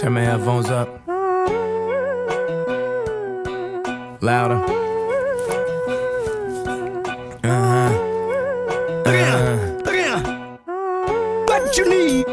Turn my headphones up. Louder. What you need?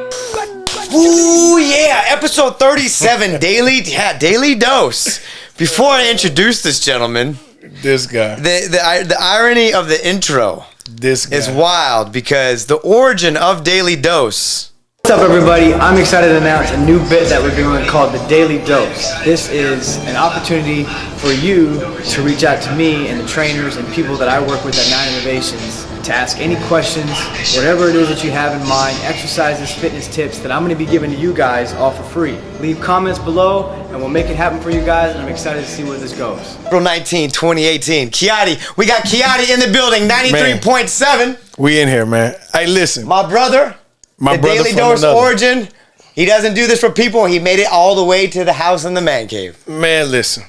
Ooh, yeah, episode 37, Daily Dose. Before I introduce this gentleman, This guy. the irony of the intro This guy. is wild because the origin of Daily Dose. What's up, everybody? I'm excited to announce a new bit that we're doing called the Daily Dose. This is an opportunity for you to reach out to me and the trainers and people that I work with at Nine Innovations to ask any questions, whatever it is that you have in mind, exercises, fitness tips that I'm going to be giving to you guys all for free. Leave comments below and we'll make it happen for you guys, and I'm excited to see where this goes. April 19, 2018. Kiati. We got Kiati in the building, 93.7. We in here, man. Hey, listen. My brother, My the brother Daily from Dose another. origin. He doesn't do this for people. He made it all the way to the house in the man cave. Man, listen.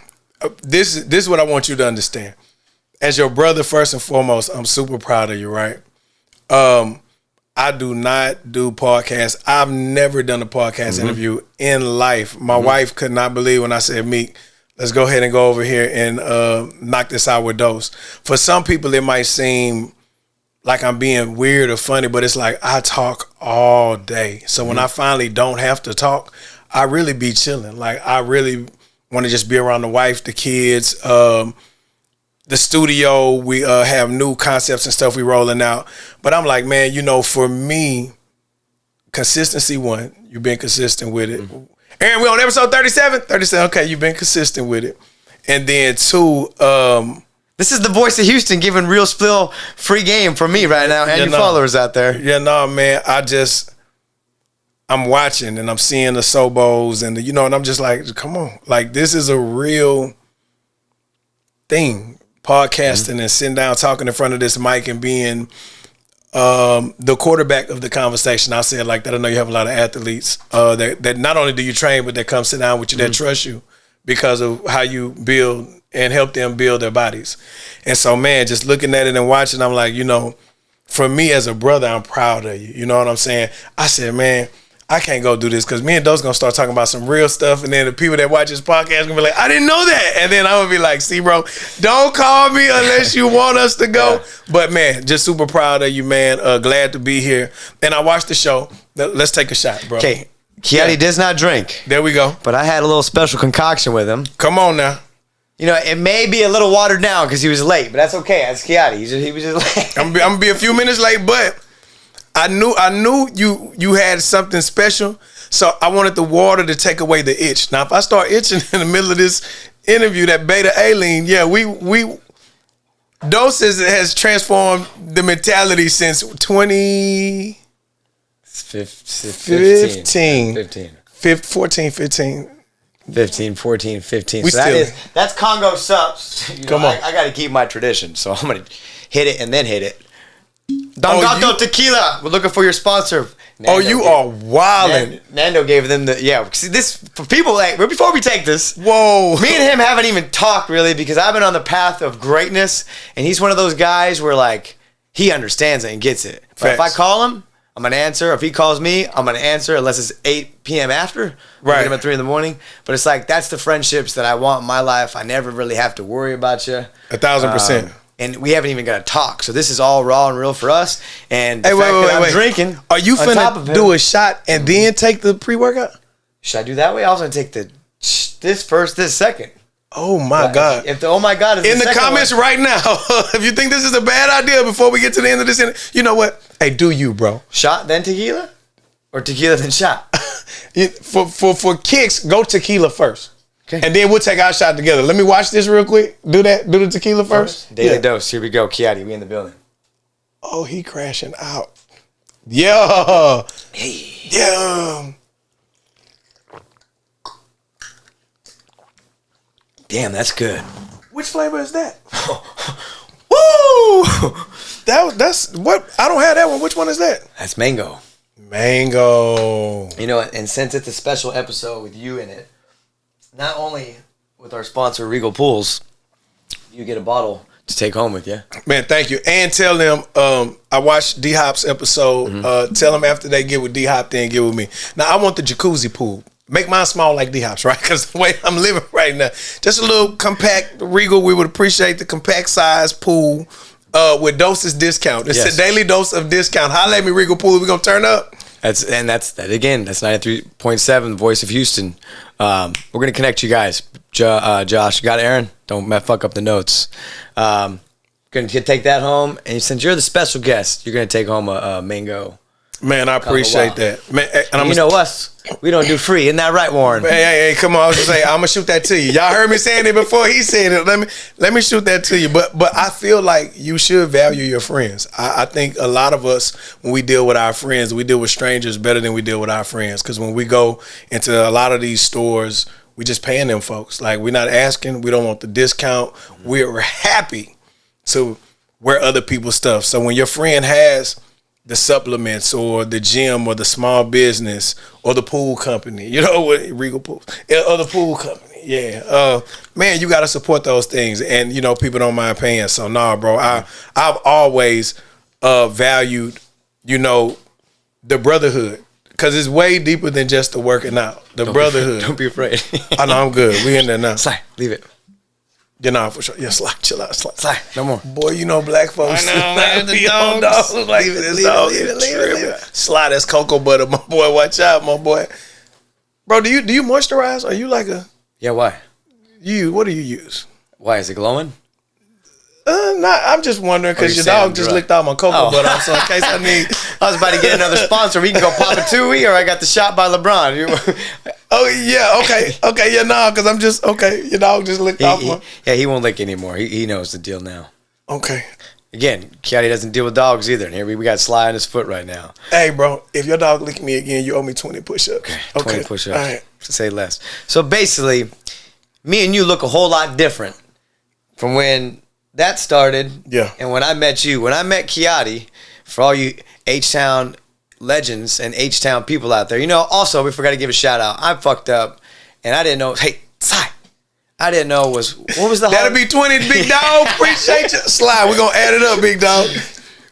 This is what I want you to understand. As your brother, first and foremost, I'm super proud of you, right? I do not do podcasts. I've never done a podcast interview in life. My wife could not believe when I said, Meek, let's go ahead and go over here and knock this out with Dose. For some people, it might seem like I'm being weird or funny, but it's like I talk all day. So when I finally don't have to talk, I really be chilling. Like I really want to just be around the wife, the kids, the studio. We have new concepts and stuff we rolling out. But I'm like, man, for me, consistency one, you've been consistent with it. Aaron, we on episode 37? 37, okay, you've been consistent with it. And then two, This is the voice of Houston giving Real Spill free game for me right now and your followers out there. yeah, no, man, I'm watching and I'm seeing the Sobos and and I'm just like, come on. Like, this is a real thing. Podcasting and sitting down talking in front of this mic and being the quarterback of the conversation. I'll say it like that. I know you have a lot of athletes that not only do you train, but that come sit down with you, that trust you because of how you build and help them build their bodies. And so, man, just looking at it and watching, I'm like, for me as a brother, I'm proud of you. You know what I'm saying? I said, man, I can't go do this because me and Do's going to start talking about some real stuff. And then the people that watch this podcast going to be like, I didn't know that. And then I'm going to be like, see, bro, don't call me unless you want us to go. Yeah. But, man, just super proud of you, man. Glad to be here. And I watched the show. Let's take a shot, bro. Okay, Kiati does not drink. There we go. But I had a little special concoction with him. Come on now. It may be a little watered down because he was late, but that's okay. That's Kiati. He was just late. I'm gonna be a few minutes late, but I knew you had something special, so I wanted the water to take away the itch. Now, if I start itching in the middle of this interview, that beta-alanine, we Dose has transformed the mentality since 2015. 15, 14, 15. We So that's Congo subs. Come on. I got to keep my tradition, so I'm going to hit it and then hit it. Don Gato Tequila. We're looking for your sponsor. You are wildin'. Nando gave them see this for people like before we take this. Whoa. Me and him haven't even talked really because I've been on the path of greatness, and he's one of those guys where like he understands it and gets it. But if I call him, I'm going to answer. If he calls me, I'm going to answer unless it's 8 p.m. after. Right. Get him at 3 a.m. But it's like, that's the friendships that I want in my life. I never really have to worry about you. 1,000%. And we haven't even got to talk. So this is all raw and real for us. And the fact that I'm drinking. Are you on top of finna him, do a shot and then take the pre-workout? Should I do that way? I was going to take this first, this second. Oh my God. If the oh my God is in the second comments one, right now, if you think this is a bad idea before we get to the end of this, you know what? Hey, do you, bro? Shot then tequila? Or tequila then shot? For kicks, go tequila first. Okay. And then we'll take our shot together. Let me watch this real quick. Do the tequila first. Daily Dose. Here we go. Kiati, we in the building. Oh, he crashing out. Yeah. Hey. Yeah. Damn, that's good. Which flavor is that? Woo! That's what I don't have that one. Which one is that? That's mango. Mango. And since it's a special episode with you in it, not only with our sponsor Regal Pools, you get a bottle to take home with you. Man, thank you. And tell them I watched D-Hop's episode. Tell them after they get with D-Hop, then get with me. Now, I want the jacuzzi pool. Make mine small like D-Hop's, right? Because the way I'm living right now, just a little compact Regal. We would appreciate the compact size pool with doses discount. It's a daily dose of discount. Holla at me, Regal Pool. We gonna turn up. That's 93.7, Voice of Houston. We're gonna connect you guys. Josh, you got it, Aaron? Don't fuck up the notes. Gonna take that home, and since you're the special guest, you're gonna take home a mango. Man, I appreciate that. Man, and you know us, we don't do free. Isn't that right, Warren? Hey, come on. I was just saying, I'm gonna shoot that to you. Y'all heard me saying it before he said it. Let me shoot that to you. But I feel like you should value your friends. I think a lot of us, when we deal with our friends, we deal with strangers better than we deal with our friends. Because when we go into a lot of these stores, we just paying them folks. Like, we're not asking. We don't want the discount. We're happy to wear other people's stuff. So when your friend has the supplements or the gym or the small business or the pool company, you know what, Regal Pool, or the pool company, man, you got to support those things, and you know people don't mind paying. So nah, bro, I've always valued, you know, the brotherhood, because it's way deeper than just the working out. The brotherhood. Don't be afraid. I know, I'm good. We in there now. Slide, leave it. You know, for sure. Yeah, slide, chill out, slide. No more. Boy, you know black folks. I know, man. The dogs. Like, leave it. Slide, that's cocoa butter, my boy. Watch out, my boy. Bro, do you moisturize? Are you like a... Yeah, why? What do you use? Why, is it glowing? I'm just wondering because your dog just licked out my cocoa butter, so in case I need... I was about to get another sponsor. We can go pop a Tui, or I got the shot by LeBron. Oh, yeah, okay, yeah, no, because I'm just, your dog just licked off my... Yeah, he won't lick anymore. He knows the deal now. Okay. Again, Kiati doesn't deal with dogs either. And here we got Sly on his foot right now. Hey, bro, if your dog lick me again, you owe me 20 push-ups. Okay, 20 push-ups. All right. To say less. So basically, me and you look a whole lot different from when that started. Yeah. And when I met you. When I met Kiati, for all you H-Town legends and H-Town people out there, you know, also, we forgot to give a shout out. I fucked up, and I didn't know. Hey, Sly. I didn't know what was the That'll be 20, big dog. Appreciate you. Slide. We're going to add it up, big dog.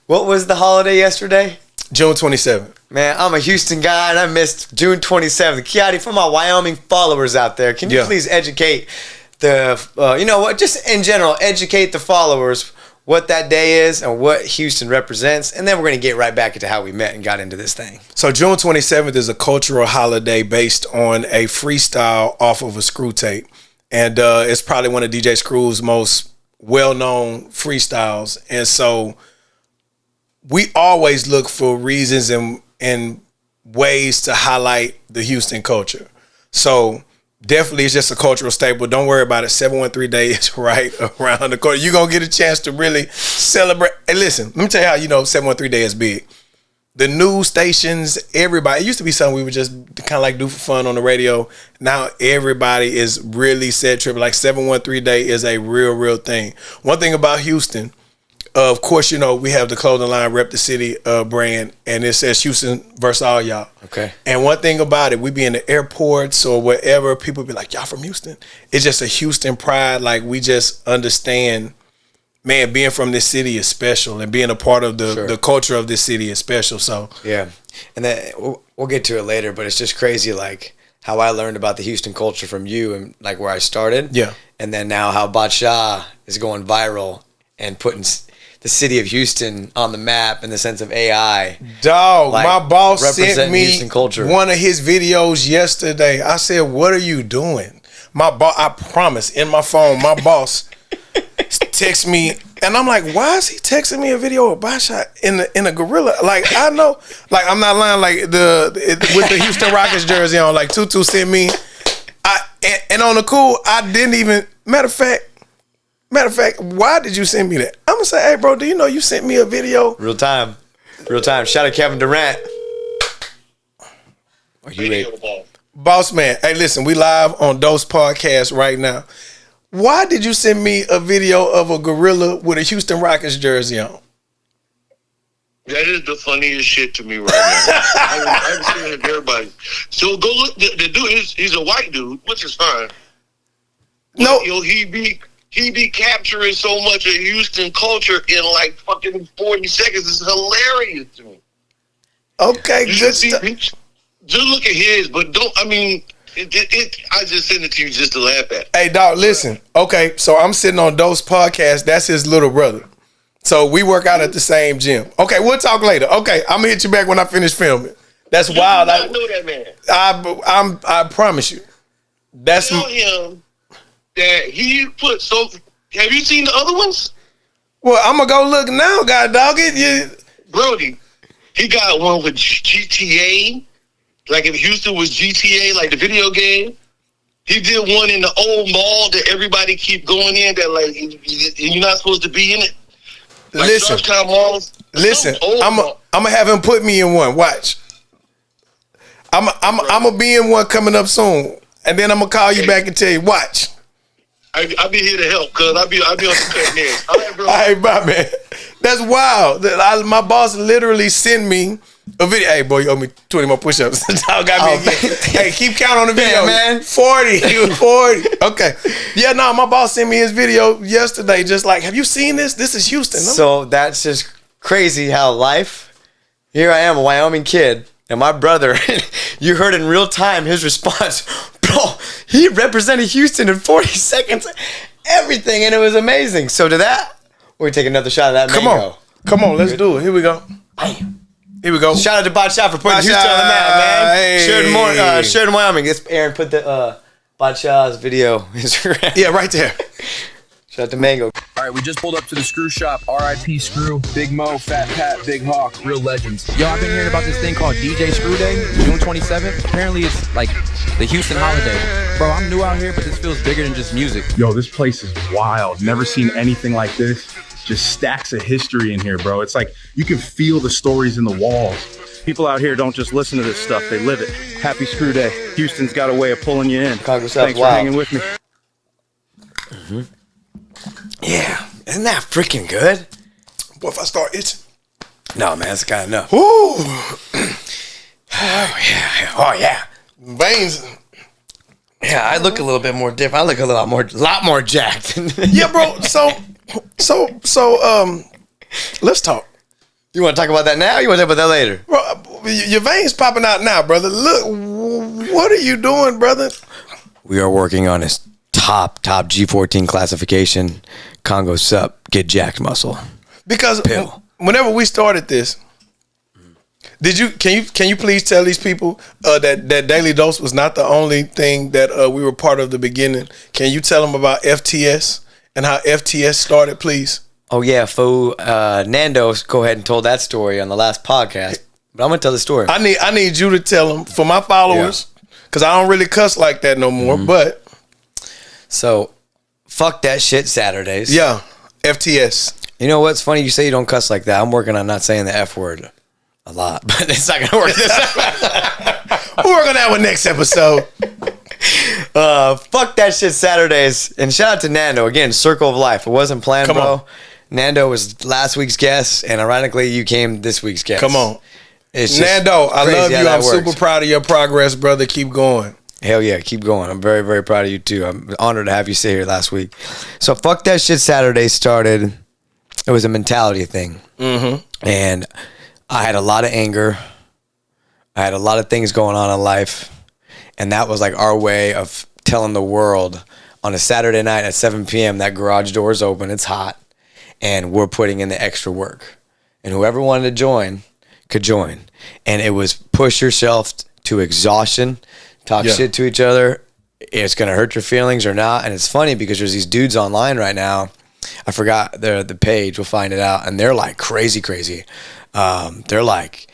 What was the holiday yesterday? June 27th. Man, I'm a Houston guy, and I missed June 27th. Kiati, for my Wyoming followers out there, can you please educate the, you know what, just in general, educate the followers what that day is and what Houston represents, and then we're going to get right back into how we met and got into this thing. So June 27th is a cultural holiday based on a freestyle off of a Screw tape. And it's probably one of DJ Screw's most well-known freestyles. And so we always look for reasons and ways to highlight the Houston culture. So definitely it's just a cultural staple. Don't worry about it. 713 Day is right around the corner. You're going to get a chance to really celebrate. And listen, let me tell you how you know 713 Day is big. The news stations, everybody, it used to be something we would just kind of like do for fun on the radio. Now everybody is really set trip. Like 713 Day is a real thing. One thing about Houston, of course, you know, we have the clothing line Rep the City brand, and it says Houston versus all y'all. Okay. And one thing about it, we be in the airports or wherever, people be like, y'all from Houston? It's just a Houston pride. Like, we just understand, man, being from this city is special, and being a part of the culture of this city is special. So yeah, and then we'll get to it later, but it's just crazy, like how I learned about the Houston culture from you and like where I started. Yeah, and then now how Badshaw is going viral and putting the city of Houston on the map in the sense of AI. Dog, like, my boss sent me Houston culture. One of his videos yesterday. I said, "What are you doing?" My boss, I promise, in my phone, my boss text me, and I'm like, why is he texting me a video of Badshaw in a gorilla? Like, I know, like, I'm not lying, like with the Houston Rockets jersey on, like Tutu sent me, and on the cool, I didn't even, matter of fact, why did you send me that? I'm gonna say, hey bro, do you know you sent me a video? Real time. Shout out Kevin Durant. Are you ready? Boss man, hey listen, we live on Dose Podcast right now. Why did you send me a video of a gorilla with a Houston Rockets jersey on? That is the funniest shit to me right now. I've seen it to everybody. So go look. The dude he's a white dude, which is fine. No, yo, he be capturing so much of Houston culture in like fucking 40 seconds. It's hilarious to me. Okay, good stuff. Just look at his, but don't. I mean, I just sent it to you just to laugh at. Hey, dog, listen. Okay, so I'm sitting on Dose Podcast. That's his little brother. So we work out at the same gym. Okay, we'll talk later. Okay, I'm gonna hit you back when I finish filming. That's wild. I know that man. I promise you. That's Tell him that he put so. Have you seen the other ones? well. I'm gonna go look now, God dog it. You, Brody, he got one with GTA. Like if Houston was GTA, like the video game. He did one in the old mall that everybody keep going in that like you're not supposed to be in it. Like listen, Georgetown malls. listen. Old I'm mall. gonna have him put me in one. Watch. I'm gonna be in one coming up soon, and then I'm gonna call you back and tell you. Watch. I'll be here to help because I'll be on the cutting edge. All right, bro. All right, bye, man. That's wild. My boss literally sent me a video. Hey, boy, you owe me 20 more push-ups. Dog got me again. Hey, keep count on the video. Yeah, man. 40. Okay. Yeah, no, my boss sent me his video yesterday. Just like, have you seen this? This is Houston. So that's just crazy how life. Here I am, a Wyoming kid, and my brother. You heard in real time his response, bro. He represented Houston in 40 seconds, everything, and it was amazing. So to that, we're taking another shot of that mango. Come on, let's do it. Here we go. Here we go. Shout out to Bot Shot for putting Bot Houston on the map, man. Hey. Sheridan, Wyoming. This Aaron put the Bot Shot's video. Instagram. Yeah, right there. Shout out to Mango. All right, we just pulled up to the Screw Shop. R.I.P. Screw, Big Mo, Fat Pat, Big Hawk, real legends. Yo, I've been hearing about this thing called DJ Screw Day, June 27th. Apparently, it's like the Houston holiday. Bro, I'm new out here, but this feels bigger than just music. Yo, this place is wild. Never seen anything like this. Just stacks of history in here, bro. It's like you can feel the stories in the walls. People out here don't just listen to this stuff, they live it. Happy Screw Day. Houston's got a way of pulling you in. Congress Thanks for wild. hanging with me. Yeah, isn't that freaking good? Boy, if I start itching. No, man, that's kind of enough. Woo! Oh yeah. Veins. Yeah, I look a little bit more different. I look a lot more jacked. Yeah, bro. So, let's talk. You want to talk about that now? Or you want to talk about that later? Bro, your veins popping out now, brother. Look, what are you doing, brother? We are working on his top G14 classification Congo Sup Get Jacked muscle. Because Pill. whenever we started this, can you please tell these people that Daily Dose was not the only thing that we were part of the beginning? Can you tell them about FTS and how FTS started, please? Oh yeah, fool. Nando, go ahead and told that story on the last podcast. But I'm gonna tell the story. I need you to tell them for my followers, because I don't really cuss like that no more. But So, fuck that shit Saturdays. yeah, FTS. You know what's funny? You say you don't cuss like that. I'm working on not saying the F word a lot, but it's not gonna work this time. We'll work on that one next episode. Fuck that shit Saturdays. And shout out to Nando. Again, Circle of Life. It wasn't planned, Come bro. on. Nando was last week's guest, and ironically, you came this week's guest. Come on. It's just Nando, I crazy love how you. that I'm works. super proud of your progress, brother. Keep going. Hell yeah, keep going. I'm very, very proud of you too. I'm honored to have you sit here last week. So fuck that shit Saturday started. It was a mentality thing. Mm-hmm. And I had a lot of anger. I had a lot of things going on in life. And that was like our way of telling the world on a Saturday night at 7 p.m. that garage door's open, it's hot, and we're putting in the extra work. And whoever wanted to join could join. And it was push yourself to exhaustion, talk shit to each other. It's going to hurt your feelings or not. And it's funny because there's these dudes online right now. I forgot the page. We'll find it out. And they're like crazy. They're like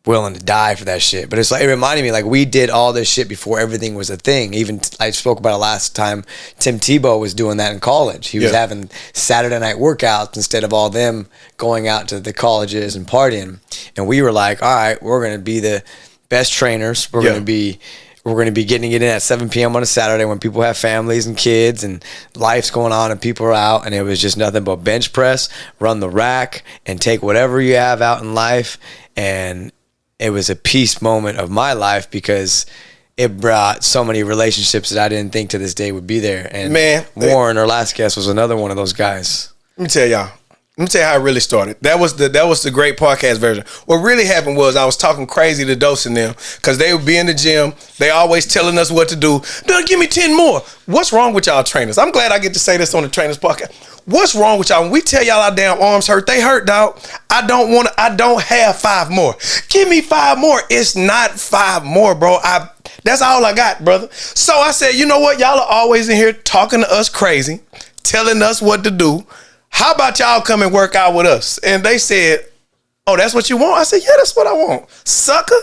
willing to die for that shit. But it's like, it reminded me, like, we did all this shit before everything was a thing. Even I spoke about it last time. Tim Tebow was doing that in college. He was having Saturday night workouts instead of all them going out to the colleges and partying. And we were like, all right, we're going to be the best trainers. We're going to be getting it in at 7 p.m. on a Saturday when people have families and kids and life's going on and people are out, and it was just nothing but bench press, run the rack, and take whatever you have out in life. And it was a peace moment of my life because it brought so many relationships that I didn't think to this day would be there. And Man, Warren, our last guest, was another one of those guys. Let me tell y'all. Let me tell you how it really started. That was the great podcast version. What really happened was I was talking crazy to Dose and them because they would be in the gym. They always telling us what to do. Dude, give me 10 more. What's wrong with y'all trainers? I'm glad I get to say this on the Trainers Podcast. What's wrong with y'all? When we tell y'all our damn arms hurt, they hurt, dog. I don't have 5 more. Give me 5 more. It's not 5 more, bro. That's all I got, brother. So I said, you know what? Y'all are always in here talking to us crazy, telling us what to do. How about y'all come and work out with us? And they said, oh, that's what you want? I said, yeah, that's what I want. Sucker.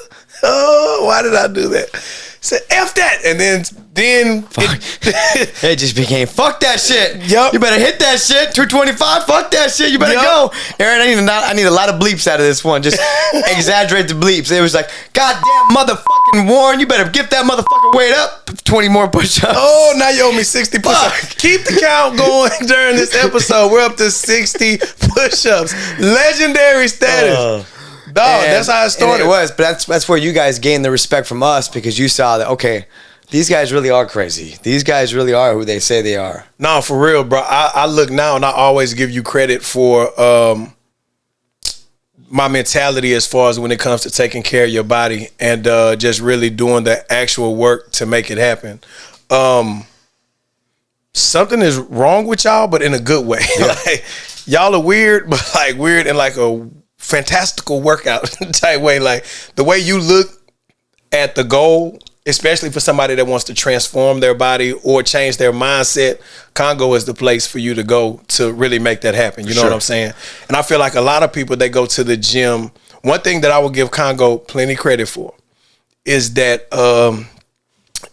Oh, why did I do that? I said, F that. And then it just became, fuck that shit. Yup. You better hit that shit. 225, fuck that shit. You better go. Aaron, I need a lot of bleeps out of this one. Just exaggerate the bleeps. It was like, goddamn motherfucking Warren, you better get that motherfucker weight up. 20 more push-ups. Oh, now you owe me 60 push-ups. Keep the count going during this episode. We're up to 60 push-ups. Legendary status. Dog, that's how it started. It was, but that's where you guys gained the respect from us because you saw that, okay, these guys really are crazy. These guys really are who they say they are. No, for real, bro. I look now and I always give you credit for my mentality as far as when it comes to taking care of your body and just really doing the actual work to make it happen. Something is wrong with y'all, but in a good way. Yeah. Like, y'all are weird, but like weird in like a fantastical workout type way. Like the way you look at the goal, especially for somebody that wants to transform their body or change their mindset, Congo is the place for you to go to really make that happen. You know what I'm saying? And I feel like a lot of people, they go to the gym. One thing that I will give Congo plenty credit for is that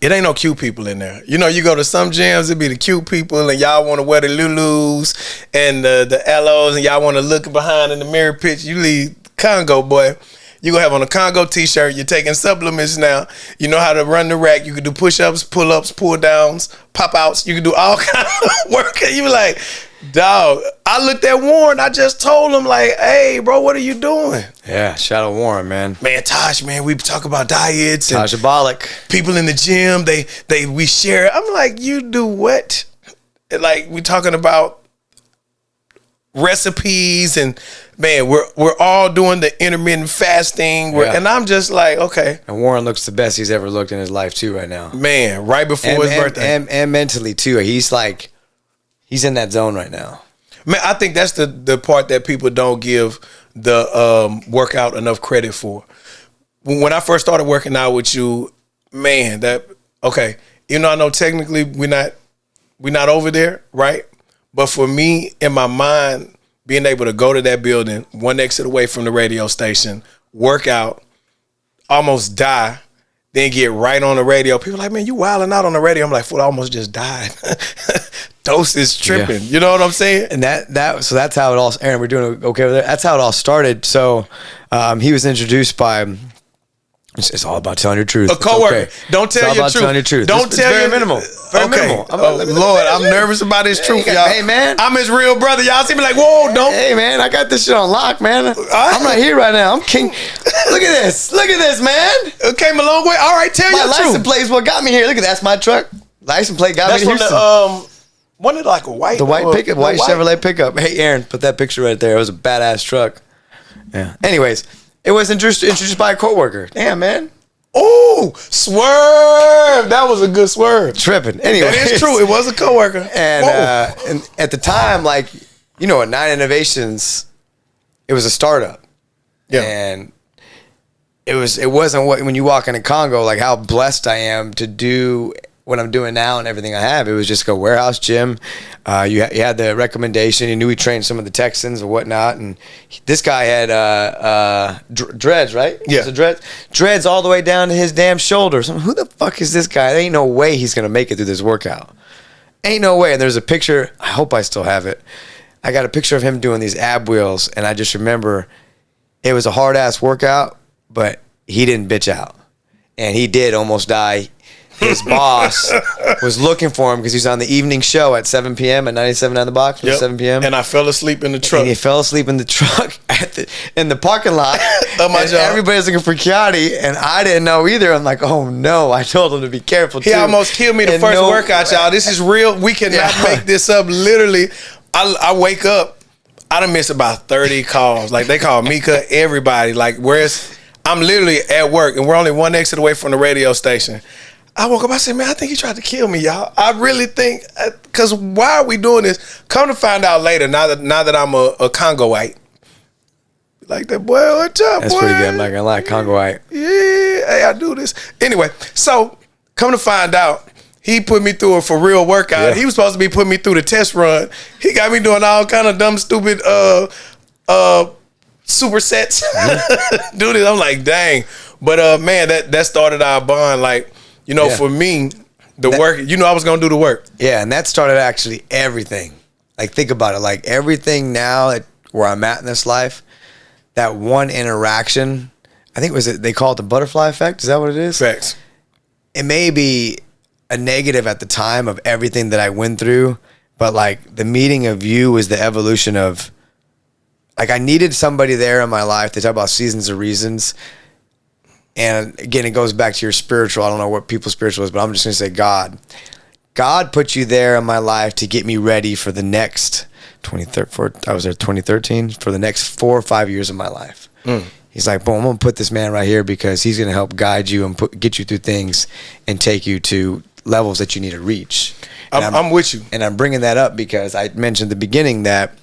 it ain't no cute people in there. You know, you go to some gyms, it be the cute people and y'all want to wear the Lulus and the Elos and y'all want to look behind in the mirror picture. You leave Congo, boy. You gonna have on a Congo t-shirt. You're taking supplements now. You know how to run the rack. You can do push-ups, pull-ups, pull-downs, pop-outs. You can do all kind of work. You be like, dog, I looked at Warren. I just told him like, hey, bro, what are you doing? Yeah, shout out Warren, man. Man, Tosh, man, we talk about diets and Tajabolic. people in the gym. We share. I'm like, you do what? Like we talking about recipes and man, we're all doing the intermittent fasting. And I'm just like, okay. And Warren looks the best he's ever looked in his life too right now. Man, right before his birthday. And mentally too. He's in that zone right now. Man, I think that's the part that people don't give the workout enough credit for. When I first started working out with you, man, even though I know technically we're not over there, right? But for me, in my mind, being able to go to that building, one exit away from the radio station, work out, almost die, then get right on the radio. People are like, man, you wilding out on the radio. I'm like, fool, I almost just died. Dose is tripping. Yeah. You know what I'm saying? And so that's how it all, Aaron, we're doing okay over there. That's how it all started. So he was introduced by, it's all about telling your truth. A coworker. Okay. Don't tell your truth. Telling your truth. Don't tell very your minimal. Very minimal. Lord, I'm nervous about his truth, y'all. Hey, man. I'm his real brother. Y'all see me like, whoa, don't. Hey, man, I got this shit on lock, man. I'm right here right now. I'm king. Look at this. Look at this, man. It came a long way. All right, tell your truth. My license plate is what got me here. Look at that. That's my truck. License plate got me to Houston. Wasn't it like a white? The white pickup, white Chevrolet pickup. Hey, Aaron, put that picture right there. It was a badass truck. Yeah. Anyways, it was introduced by a coworker. Damn, man. Oh, swerve! That was a good swerve. Tripping. Anyway, that is true. It was a coworker. And at the time, like, you know, at Nine Innovations, it was a startup. Yeah. And it wasn't what when you walk into Congo, like how blessed I am to do what I'm doing now and everything I have. It was just a warehouse gym. You had the recommendation. You knew he trained some of the Texans and whatnot. And this guy had dreads, right? Yeah. So dreads all the way down to his damn shoulders. I'm like, who the fuck is this guy? There ain't no way he's going to make it through this workout. Ain't no way. And there's a picture. I hope I still have it. I got a picture of him doing these ab wheels. And I just remember it was a hard-ass workout, but he didn't bitch out. And he did almost die. His boss was looking for him because he was on the evening show at 7 p.m. at 97.9 The Box. Yep. 7 p.m. And I fell asleep in the truck. And he fell asleep in the truck in the parking lot. Of my job. Everybody's looking for Kiati, and I didn't know either. I'm like, oh no! I told him to be careful. He almost killed me the first workout, y'all. This is real. We cannot make this up. Literally, I wake up. I done missed about 30 calls. Like, they call Mika, everybody. Like, whereas I'm literally at work, and we're only one exit away from the radio station. I woke up, I said, man, I think he tried to kill me, y'all. I really think, because why are we doing this? Come to find out later, now that I'm a Congoite. Like that, boy, what's up, That's boy? pretty good, I'm not gonna lie. Congoite. Yeah, hey, I do this. Anyway, so come to find out, he put me through a for real workout. Yeah. He was supposed to be putting me through the test run. He got me doing all kind of dumb, stupid supersets. Do this. I'm like, dang. But man, that started our bond. Like, you know, Yeah. for me, the work, you know, I was gonna do the work. Yeah, and that started actually everything. Like, think about it. Like, everything now where I'm at in this life, that one interaction, I think they call it the butterfly effect. Is that what it is? Facts. It may be a negative at the time of everything that I went through, but like the meeting of you was the evolution of, like, I needed somebody there in my life. They talk about seasons of reasons. And again, it goes back to your spiritual. I don't know what people's spiritual is, but I'm just going to say God. God put you there in my life to get me ready for the next I was there 2013, for the next 4 or 5 years of my life. He's like, boom, I'm going to put this man right here because he's going to help guide you and get you through things and take you to levels that you need to reach. And I'm with you. And I'm bringing that up because I mentioned at the beginning that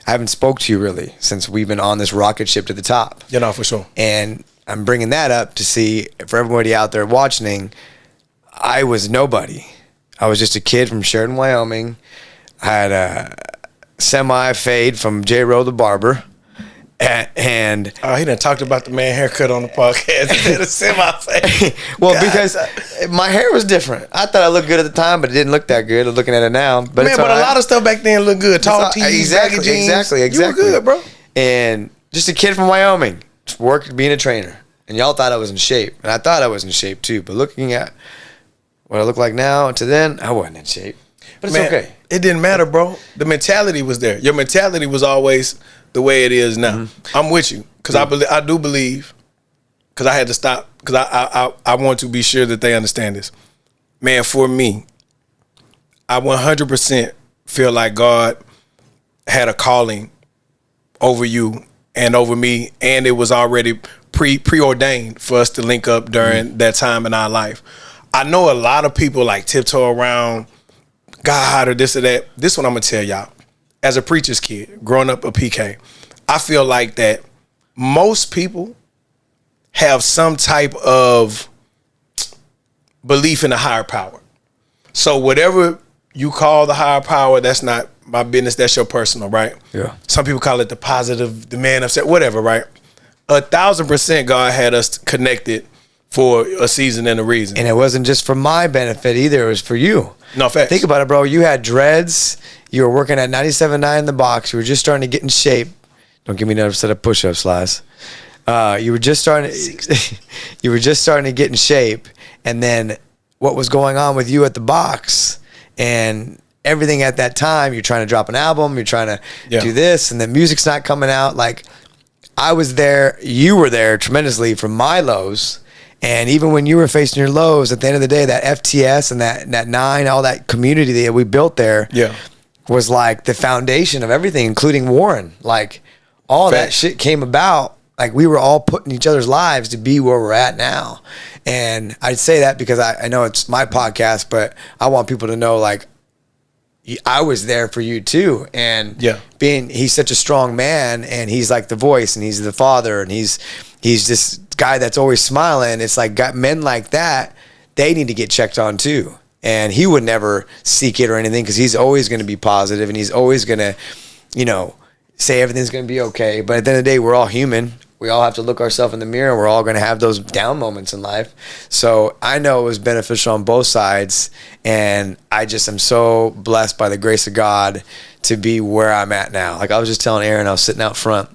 I haven't spoke to you really since we've been on this rocket ship to the top. You know, for sure. And I'm bringing that up to see, for everybody out there watching, I was nobody. I was just a kid from Sheridan, Wyoming. I had a semi-fade from J-Ro the barber. And he done talked about the man haircut on the podcast. He had a semi-fade. well, because my hair was different. I thought I looked good at the time, but it didn't look that good looking at it now. But Man, but a lot of stuff back then looked good. Tall tees, exactly, baggy jeans. exactly. You were good, bro. And just a kid from Wyoming, just worked being a trainer. And y'all thought I was in shape. And I thought I was in shape too. But looking at what I look like now to then, I wasn't in shape. But it's okay. It didn't matter, bro. The mentality was there. Your mentality was always the way it is now. I'm with you. Because I do believe, because I had to stop, because I want to be sure that they understand this. Man, for me, I 100% feel like God had a calling over you and over me, and it was already preordained for us to link up during that time in our life. I know a lot of people like tiptoe around God or this or that. This one I'm gonna tell y'all. As a preacher's kid, growing up a PK, I feel like that most people have some type of belief in a higher power. So whatever you call the higher power, that's not my business. That's your personal, right? Yeah. Some people call it the positive, the man upset, whatever, right? 1,000% God had us connected for a season and a reason. And it wasn't just for my benefit either. It was for you. No, facts. Think about it, bro. You had dreads. You were working at 97.9 in the box. You were just starting to get in shape. Don't give me another set of push-ups, Slice. You were just starting to get in shape. And then what was going on with you at the box and everything at that time, you're trying to drop an album, you're trying to do this, and the music's not coming out. Like, I was there, you were there tremendously for my lows. And even when you were facing your lows, at the end of the day, that FTS and that 9, all that community that we built there was like the foundation of everything, including Warren. Like, all that shit came about. Like, we were all put in each other's lives to be where we're at now. And I'd say that because I know it's my podcast, but I want people to know, like, I was there for you too. And he's such a strong man, and he's like the voice, and he's the father, and he's this guy that's always smiling. It's like, got men like that, they need to get checked on too. And he would never seek it or anything because he's always going to be positive, and he's always going to, say everything's going to be okay. But at the end of the day, we're all human. We all have to look ourselves in the mirror, and we're all going to have those down moments in life. So I know it was beneficial on both sides, and I just am so blessed by the grace of God to be where I'm at now. Like, I was just telling Aaron, I was sitting out front.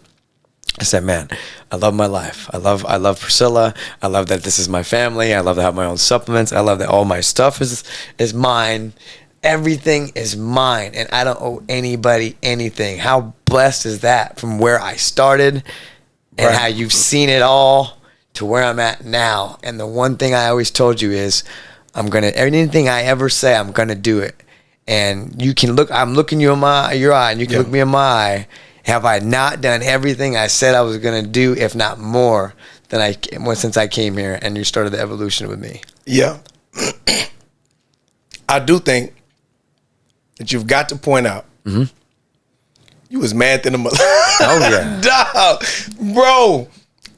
I said, man, I love my life. I love Priscilla. I love that this is my family. I love to have my own supplements. I love that all my stuff is mine. Everything is mine, and I don't owe anybody anything. How blessed is that from where I started and how you've seen it all to where I'm at now. And the one thing I always told you is anything I ever say, I'm going to do it. And you can look, I'm looking you in your eye, and you can look me in my eye, have I not done everything I said I was going to do, if not more, than since I came here and you started the evolution with me? Yeah. I do think that you've got to point out you was mad than a mother. Oh, yeah. Dog, bro.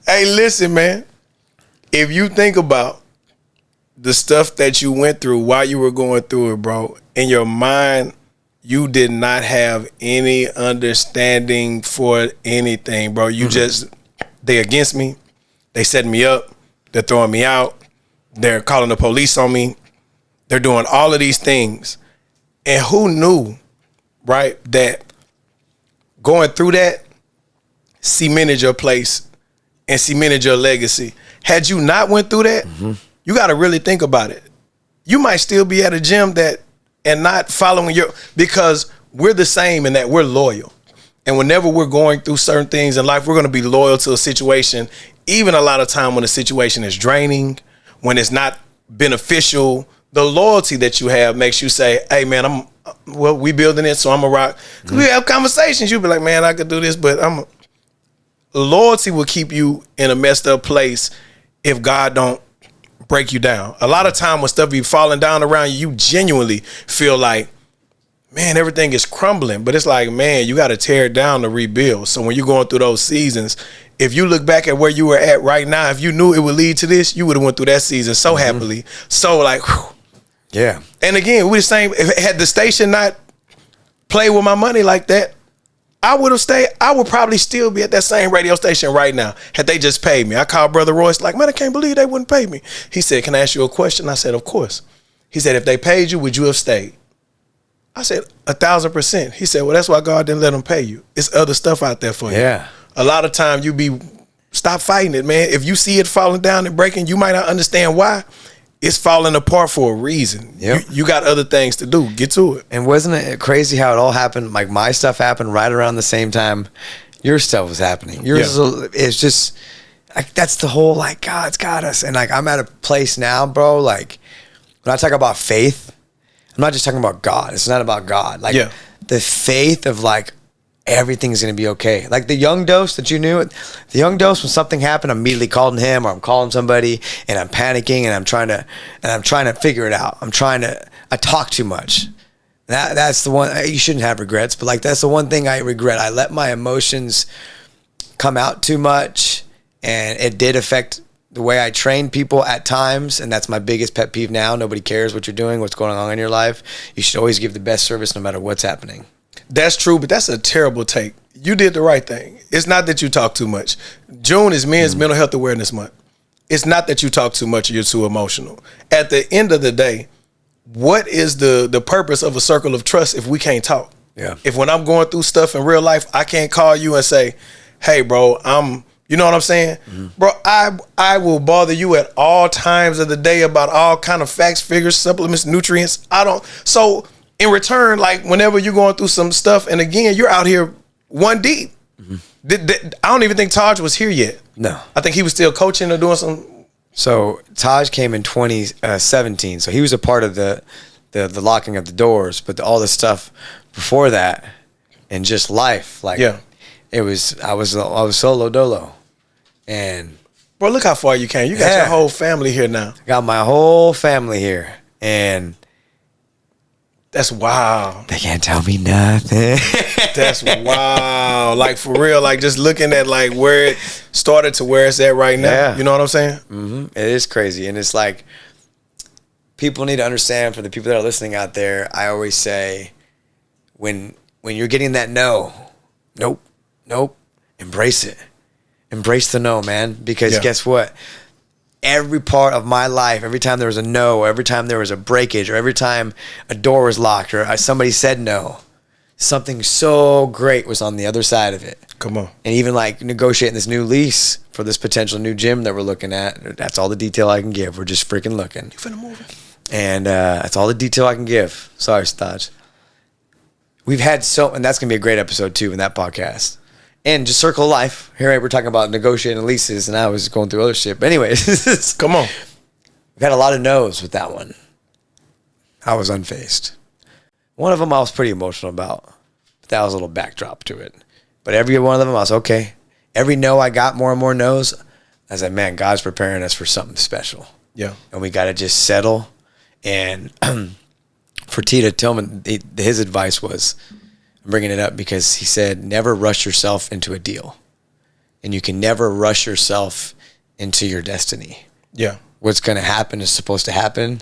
Hey, listen, man. If you think about the stuff that you went through while you were going through it, bro, in your mind, you did not have any understanding for anything, bro. You just, they against me. They setting me up. They're throwing me out. They're calling the police on me. They're doing all of these things. And who knew, right, that going through that cemented your place and cemented your legacy. Had you not went through that, you got to really think about it. You might still be at a gym and not following because we're the same in that we're loyal. And whenever we're going through certain things in life, we're going to be loyal to a situation, even a lot of time when the situation is draining, when it's not beneficial. The loyalty that you have makes you say, hey, man, we building it, so I'm a rock. We have conversations. You'll be like, man, I could do this, but loyalty will keep you in a messed up place if God don't break you down. A lot of time when stuff be falling down around you, you genuinely feel like, man, everything is crumbling. But it's like, man, you got to tear it down to rebuild. So when you're going through those seasons, if you look back at where you were at right now, if you knew it would lead to this, you would have went through that season so happily. So like, whew. Yeah. And again, we the same. If had the station not played with my money like that, I would have stayed. I would probably still be at that same radio station right now had they just paid me. I called Brother Royce like, man, I can't believe they wouldn't pay me. He said, can I ask you a question? I said, of course. He said, if they paid you, would you have stayed? I said, 1,000%. He said, well, that's why God didn't let them pay you. It's other stuff out there for you. Yeah. A lot of time stop fighting it, man. If you see it falling down and breaking, you might not understand why. It's falling apart for a reason. Yep. You got other things to do. Get to it. And wasn't it crazy how it all happened? Like my stuff happened right around the same time your stuff was happening. Yours is just like, that's the whole, like, God's got us. And like, I'm at a place now, bro. Like when I talk about faith, I'm not just talking about God. It's not about God. Like the faith of like, everything's going to be okay. Like the Young Dose that you knew, the Young Dose, when something happened, I'm immediately calling him or I'm calling somebody and I'm panicking and I'm trying to figure it out. I talk too much. That's the one. You shouldn't have regrets, but like, that's the one thing I regret. I let my emotions come out too much and it did affect the way I train people at times. And that's my biggest pet peeve now. Nobody cares what you're doing, what's going on in your life. You should always give the best service no matter what's happening. That's true, but that's a terrible take. You did the right thing. It's not that you talk too much. June is Men's Mental Health Awareness Month. It's not that you talk too much or you're too emotional. At the end of the day, what is the purpose of a circle of trust if we can't talk? Yeah. If when I'm going through stuff in real life, I can't call you and say, hey, bro, you know what I'm saying? Bro, I will bother you at all times of the day about all kind of facts, figures, supplements, nutrients. So in return, like whenever you're going through some stuff, and again, you're out here one deep. I don't even think Taj was here yet. No. I think he was still coaching or doing some. So Taj came in 2017. So he was a part of the locking of the doors, but all the stuff before that and just life, like it was, I was solo dolo. And bro, look how far you came. You got your whole family here now. Got my whole family here. And that's wild. They can't tell me nothing. That's wild. Like for real, like just looking at like where it started to where it's at right now. Yeah. You know what I'm saying? Mm-hmm. It is crazy. And it's like, people need to understand, for the people that are listening out there, I always say, when you're getting that nope, embrace it. Embrace the no, man. Because guess what? Every part of my life, every time there was a no, every time there was a breakage, or every time a door was locked, or somebody said no, something so great was on the other side of it. Come on. And even like negotiating this new lease for this potential new gym that we're looking at, that's all the detail I can give. We're just freaking looking. You finna move it. And that's all the detail I can give. Sorry, Staj. We've had and that's going to be a great episode too in that podcast. And just circle of life. Here we're talking about negotiating leases, and I was going through other shit. But anyways, come on. We've had a lot of no's with that one. I was unfazed. One of them I was pretty emotional about, but that was a little backdrop to it. But every one of them, I was okay. Every no I got, more and more no's. I was like, man, God's preparing us for something special. Yeah. And we got to just settle. And for Tita Tillman, his advice was, I'm bringing it up because he said, never rush yourself into a deal. And you can never rush yourself into your destiny. Yeah. What's going to happen is supposed to happen.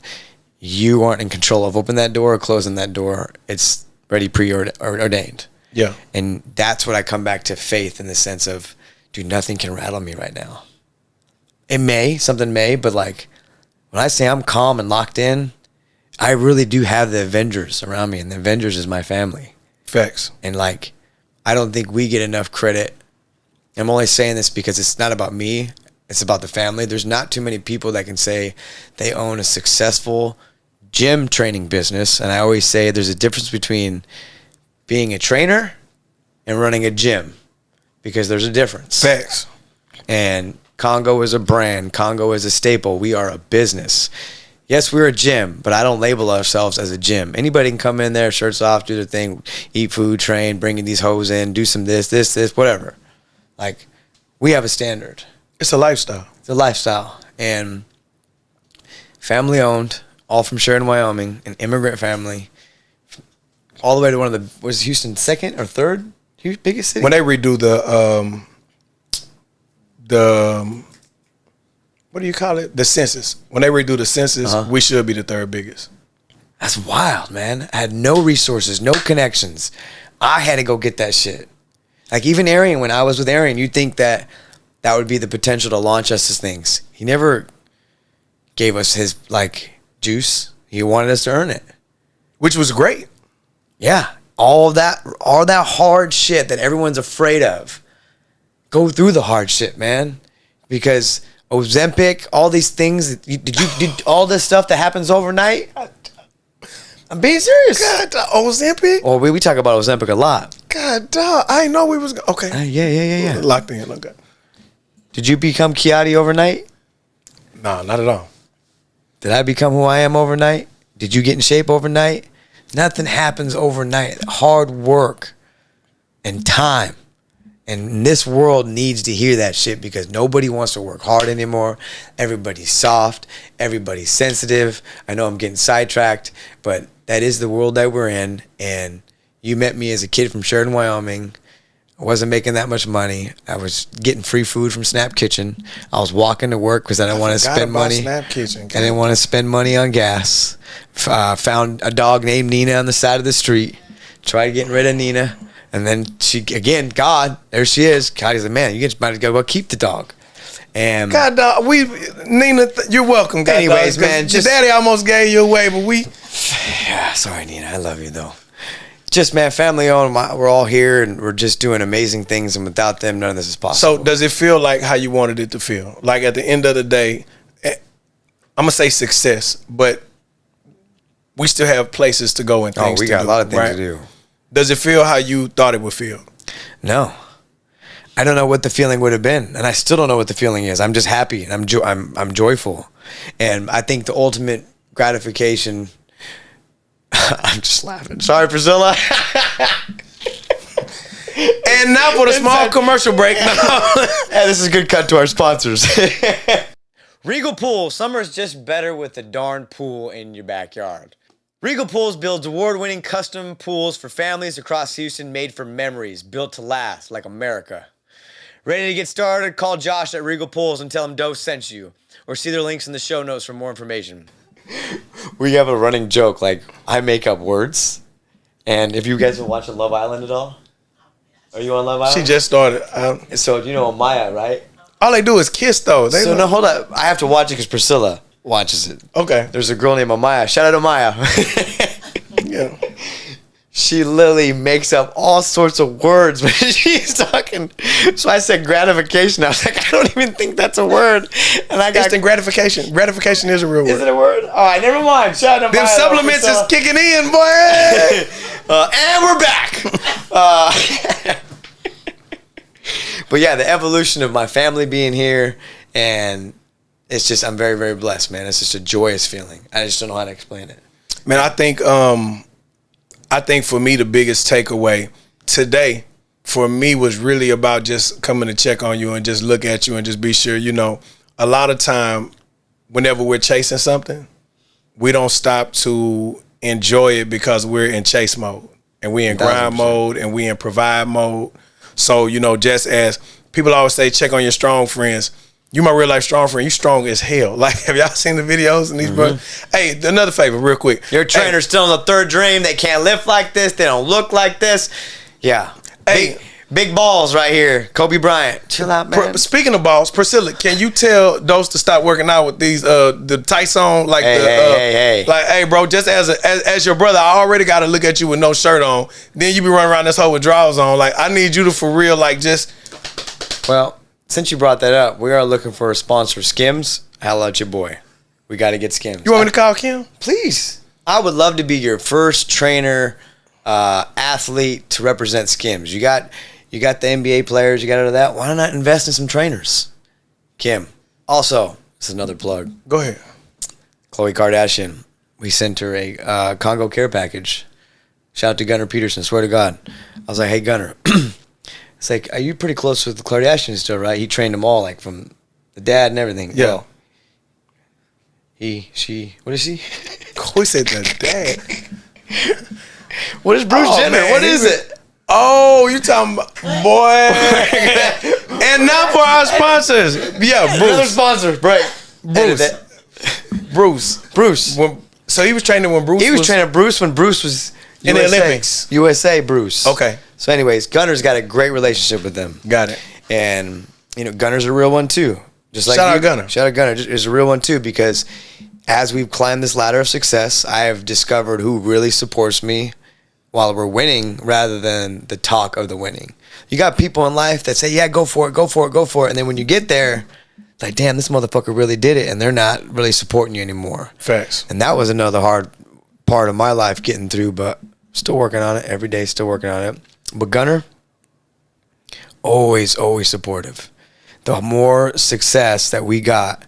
You aren't in control of opening that door or closing that door. It's already preordained. Yeah. And that's what I come back to, faith, in the sense of, dude, nothing can rattle me right now. Something may, but like when I say I'm calm and locked in, I really do have the Avengers around me, and the Avengers is my family. Facts. And like, I don't think we get enough credit. I'm only saying this because it's not about me. It's about the family. There's not too many people that can say they own a successful gym training business. And I always say there's a difference between being a trainer and running a gym, because there's a difference. Facts. And Congo is a brand. Congo is a staple. We are a business. Yes, we're a gym, but I don't label ourselves as a gym. Anybody can come in there, shirts off, do their thing, eat food, train, bringing these hoes in, do some this, whatever. Like, we have a standard. It's a lifestyle. It's a lifestyle. And family owned, all from Sheridan, Wyoming, an immigrant family, all the way to one of the, was Houston second or third biggest city? When they redo the what do you call it? The census. When they redo the census, we should be the third biggest. That's wild, man. I had no resources, no connections. I had to go get that shit. Like, even Arian, when I was with Arian, you'd think that would be the potential to launch us as things. He never gave us his, like, juice. He wanted us to earn it. Which was great. Yeah. All that hard shit that everyone's afraid of. Go through the hard shit, man. Because Ozempic, all these things, did all this stuff that happens overnight? I'm being serious. God, Ozempic? Oh, we talk about Ozempic a lot. God, dog. I didn't know we was, okay. Yeah. Locked in, okay. Did you become Kiati overnight? No, not at all. Did I become who I am overnight? Did you get in shape overnight? Nothing happens overnight. Hard work and time. And this world needs to hear that shit, because nobody wants to work hard anymore. Everybody's soft. Everybody's sensitive. I know I'm getting sidetracked, but that is the world that we're in. And you met me as a kid from Sheridan, Wyoming. I wasn't making that much money. I was getting free food from Snap Kitchen. I was walking to work because I didn't want to spend money. Snap Kitchen. I didn't want to spend money on gas. Found a dog named Nina on the side of the street. Tried getting rid of Nina. And then she, again, God, there she is. God, he's like, man, you just might as well keep the dog. And God, dog, Nina, you're welcome, God. Anyways, dog, man, your daddy almost gave you away, but yeah, sorry, Nina, I love you, though. Just, man, family owned, we're all here, and we're just doing amazing things, and without them, none of this is possible. So does it feel like how you wanted it to feel? Like, at the end of the day, I'm going to say success, but we still have places to go and things to do. We got a lot of things to do. Does it feel how you thought it would feel? No. I don't know what the feeling would have been, and I still don't know what the feeling is. I'm just happy, and I'm joyful. And I think the ultimate gratification, I'm just laughing. Sorry, Priscilla. And now for the small commercial break. Yeah, this is a good cut to our sponsors. Regal Pool. Summer's just better with a darn pool in your backyard. Regal Pools builds award-winning custom pools for families across Houston, made for memories, built to last, like America. Ready to get started? Call Josh at Regal Pools and tell him Dose sent you, or see their links in the show notes for more information. We have a running joke, like, I make up words, and if you guys are watching Love Island at all, are you on Love Island? She just started. So you know Maya, right? All they do is kiss, though. No, hold up. I have to watch it because Priscilla watches it. Okay. There's a girl named Amaya. Shout out to Maya. Yeah. She literally makes up all sorts of words when she's talking. So I said gratification. I was like, I don't even think that's a word. And I got Instant gratification. Gratification is a real word. Is it a word? All right, never mind. Shout out to Them Maya. supplements is kicking in, boy. And we're back. But yeah, the evolution of my family being here, and it's just, I'm very, very blessed, man. It's just a joyous feeling. I just don't know how to explain it. Man, I think for me the biggest takeaway today for me was really about just coming to check on you and just look at you and just be sure, a lot of time whenever we're chasing something, we don't stop to enjoy it because we're in chase mode and we in grind mode and we in provide mode. So, just as people always say, check on your strong friends. You my real life strong friend. You strong as hell. Like, have y'all seen the videos and these brothers? Hey, another favor, real quick. Your trainer's still in the third dream. They can't lift like this. They don't look like this. Yeah. Hey. Big balls right here. Kobe Bryant. Chill out, man. Speaking of balls, Priscilla, can you tell Dose to stop working out with these the tights on? Like hey. Like, hey, bro, just as your brother, I already got to look at you with no shirt on. Then you be running around this hole with drawers on. Like, I need you to for real, like, just. Well, since you brought that up, we are looking for a sponsor, Skims. Holla at your boy. We got to get Skims. You want me to call Kim? Please. I would love to be your first trainer, athlete to represent Skims. You got the NBA players. You got out of that. Why not invest in some trainers? Kim. Also, this is another plug. Go ahead. Khloe Kardashian. We sent her a Congo care package. Shout out to Gunnar Peterson. Swear to God. I was like, hey, Gunnar. It's like, are you pretty close with the Kardashians still, right? He trained them all, like from the dad and everything. Yeah. Well, she, what is she? Who said the dad? What is Bruce Jenner? Man, what is it? Oh, you talking about, boy. And now for our sponsors. Yeah, Another Bruce. sponsor, right? Bruce. So he was training when Bruce He was training Bruce when Bruce was in the Olympics. USA Bruce. Okay. So anyways, Gunner's got a great relationship with them. Got it. And, Gunner's a real one too. Just like Shout out Gunner. Shout out Gunner. Is a real one too, because as we've climbed this ladder of success, I have discovered who really supports me while we're winning rather than the talk of the winning. You got people in life that say, yeah, go for it. And then when you get there, it's like, damn, this motherfucker really did it. And they're not really supporting you anymore. Facts. And that was another hard part of my life getting through, but still working on it. Every day, still working on it. But Gunner, always supportive. The more success that we got,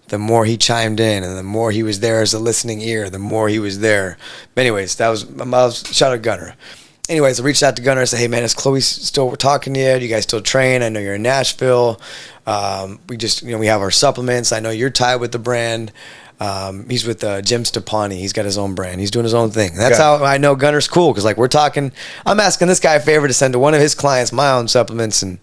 the more he chimed in and the more he was there as a listening ear, the more he was there. But anyways, that was shout out Gunner. Anyways, I reached out to Gunner and said, hey man, is Khloe still talking to you? Do you guys still train? I know you're in Nashville. We just, we have our supplements. I know you're tied with the brand. He's with Jim Stepani. He's got his own brand. He's doing his own thing. That's how I know Gunner's cool, because like we're talking, I'm asking this guy a favor to send to one of his clients my own supplements, and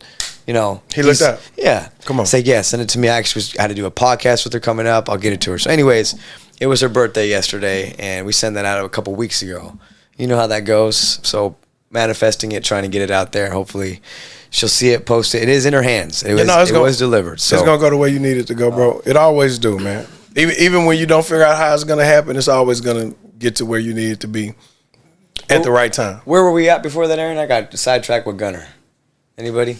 he looked up. Yeah. Come on. Say, yeah, send it to me. I actually had to do a podcast with her coming up. I'll get it to her. So anyways, it was her birthday yesterday, and we sent that out a couple weeks ago. You know how that goes. So manifesting it, trying to get it out there. Hopefully she'll see it, post it. It is in her hands. It was delivered. So it's going to go the way you need it to go, bro. It always do, man. Even when you don't figure out how it's going to happen, it's always going to get to where you need it to be at the right time. Where were we at before that, Aaron? I got sidetracked with Gunner. Anybody?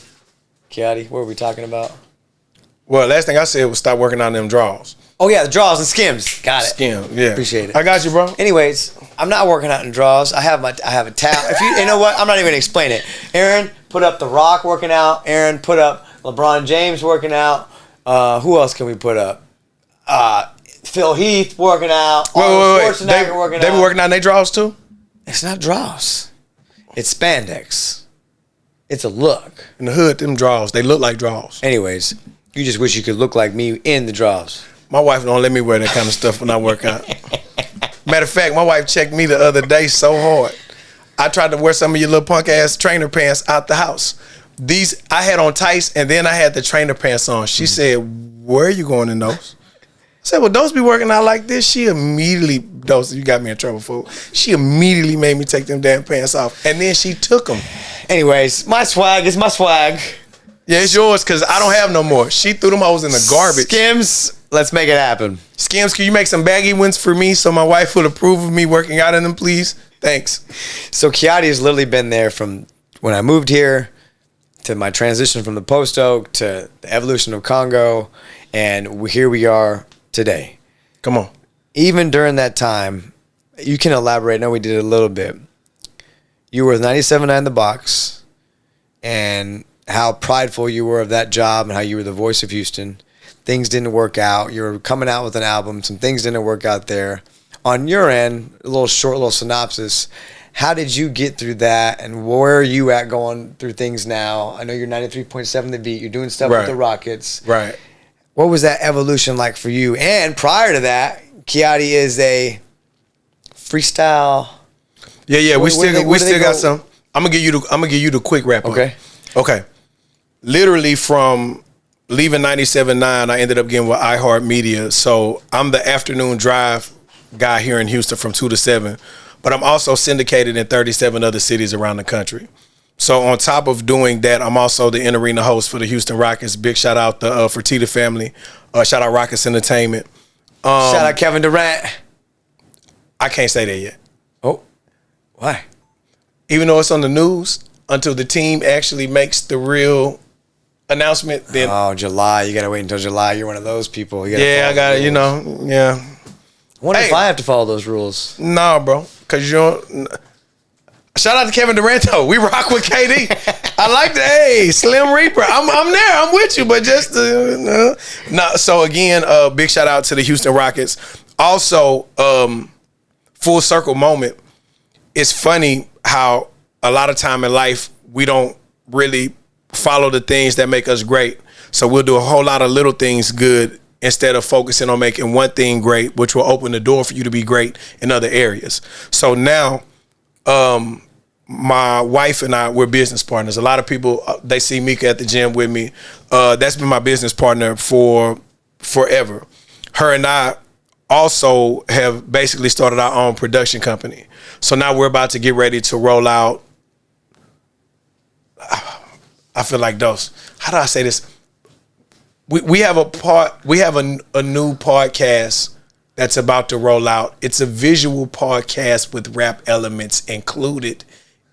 Kiati, what were we talking about? Well, last thing I said was stop working on them draws. Oh, yeah, the draws and Skims. Got it. Skim, yeah. Appreciate it. I got you, bro. Anyways, I'm not working out in draws. I have a tab. If you know what? I'm not even going to explain it. Aaron put up The Rock working out. Aaron put up LeBron James working out. Who else can we put up? Phil Heath working out. Arnold Schwarzenegger working out. They be working out in their draws too? It's not draws. It's spandex. It's a look. In the hood, them draws, they look like draws. Anyways, you just wish you could look like me in the draws. My wife don't let me wear that kind of stuff when I work out. Matter of fact, my wife checked me the other day so hard. I tried to wear some of your little punk ass trainer pants out the house. These I had on tights and then I had the trainer pants on. She said, "Where are you going in those?" I said, well, those be working out like this. She immediately, those, you got me in trouble for. She immediately made me take them damn pants off. And then she took them. Anyways, my swag is my swag. Yeah, it's yours because I don't have no more. She threw them hoes in the garbage. Skims, let's make it happen. Skims, can you make some baggy ones for me so my wife would approve of me working out in them, please? Thanks. So Kiati has literally been there from when I moved here to my transition from the Post Oak to the evolution of Congo. And here we are today. Come on. Even during that time, you can elaborate. I know we did a little bit. You were with 97.9 The Box, and how prideful you were of that job and how you were the voice of Houston. Things didn't work out. You were coming out with an album. Some things didn't work out there. On your end, a little short little synopsis. How did you get through that, and where are you at going through things now? I know you're 93.7 The Beat. You're doing stuff with the Rockets. Right. What was that evolution like for you? And prior to that, Kiadi is a freestyle. Yeah. We still got some. I'm gonna give you the quick wrap up. Okay. Literally from leaving 97.9, I ended up getting with iHeartMedia. So I'm the afternoon drive guy here in Houston from 2 to 7. But I'm also syndicated in 37 other cities around the country. So on top of doing that, I'm also the in-arena host for the Houston Rockets. Big shout out the Fertitta family. Shout out Rockets Entertainment. Shout out Kevin Durant. I can't say that yet. Oh, why? Even though it's on the news, until the team actually makes the real announcement, then July. You gotta wait until July. You're one of those people. I got it. Yeah. I wonder if I have to follow those rules. No, bro, because you don't. Shout out to Kevin Durant though. We rock with KD. I like the Slim Reaper. I'm there. I'm with you, but just no. So again, big shout out to the Houston Rockets. Also, full circle moment. It's funny how a lot of time in life we don't really follow the things that make us great. So we'll do a whole lot of little things good instead of focusing on making one thing great, which will open the door for you to be great in other areas. So now, my wife and I, we're business partners. A lot of people, they see Mika at the gym with me. That's been my business partner for forever. Her and I also have basically started our own production company. So now we're about to get ready to roll out. I feel like those. How do I say this? We have a new podcast that's about to roll out. It's a visual podcast with rap elements included